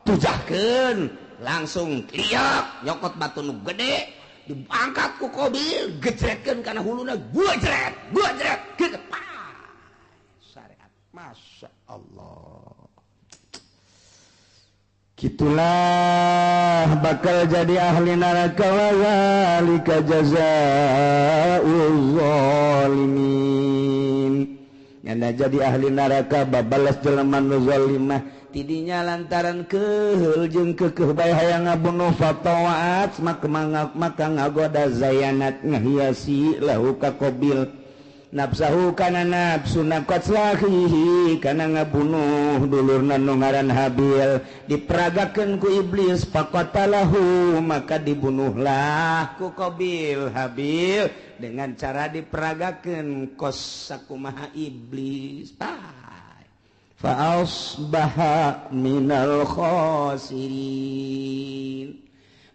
tujahkeun langsung liak nyokot batu nu gede diangkat ku Qabil gejretkeun kana huluna gujret gitu syariat masya Allah gitulah bakal jadi ahli neraka wa zalika jazaa'ul zalimin nyana jadi ahli neraka babalas jelema nu zalimah tidinya lantaran keheul jeung keukeuh bae hayang ngabunuh fatawaat maka ngagoda zayanat ngahiasi lahu ka Qabil nafsahu kana nafsu naqatslahi kana ngabunuh dulurna nu ngaran Habil diperagakeun ku iblis faqatalahu maka dibunuhlah ku Qabil Habil dengan cara diperagakeun kos sakumaha iblis fa asbaha minal khasirin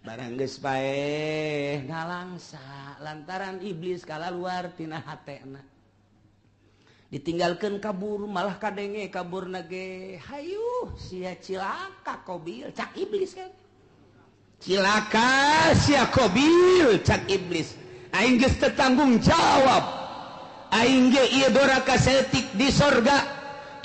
barang geus bae ngalangsa lantaran iblis kalaluar tina hatena ditinggalkeun kabur malah kadenge kaburna ge hayu sia cilaka Qabil cak iblis kan cilaka sia Qabil cak iblis aing geus teu tanggung jawab aing ge ieu doraka setik di sorga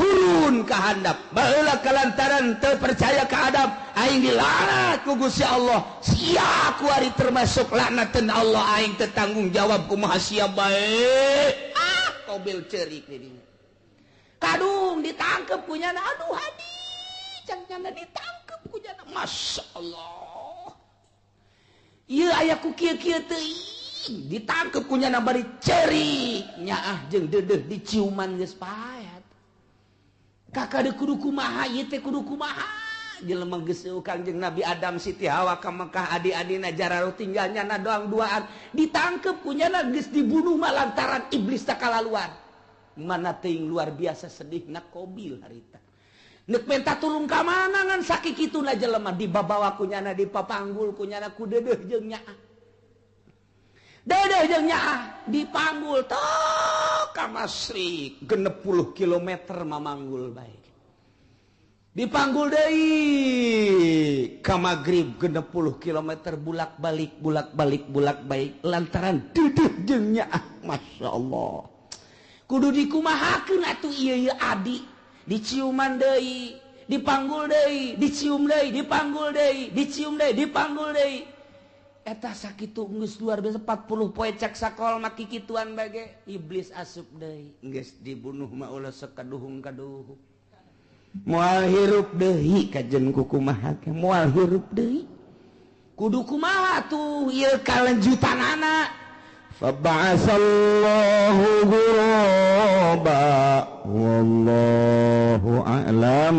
turun ke handap baheula kalantaran teu percaya ke adab aing dilaknat ku Gusti Allah sia ku ari termasuk laknateun Allah aing teu tanggung jawab kumaha sia bae Qabil ceurik di dinya kadung ditangkep ku nyana aduh hadi can nyana ditangkep ku nyana masyaallah ieu aya ku kieu-kieu teuing ditangkep ku nyana bari ceurik nyaah jeung deudeuh diciuman geus paet kakak de kudu kumaha ieu teh kudu kumaha jelema geus Kangjeng Nabi Adam Siti Hawa ka Mekah adi-adina jararuh tinggalnya na doang duaan ditangkep kunyana geus dibunuh lantaran iblis tak kalaluan mana teuing luar biasa sedihna Qabil harita neuk menta tulung ka mana ngan sakikituna jelema dibabawa kunyana dipapanggul kunyana ku deudeuh jeung nyaah dedeh jeung nyaah dipanggul tok ka Masrik 60 kilometer mamanggul bae dipanggul deui ka Magrib 60 kilometer bulak-balik lantaran deudeuh jeung nyaah masyaallah kudu dikumahakeun atuh ieu adi diciuman deui dipanggul deui dicium deui dipanggul deui dicium deui dipanggul deui eta sakitu geus luar biasa 40 poe cak sakol maki kituan bage iblis asup deui geus dibunuh mah ulah sakaduhung-kaduhung moal hirup deui kajen ku kumaha moal hirup deui kudu kumaha tuh ieu kalanjutanana fa ba'asallahu ghuraba wallahu a'lam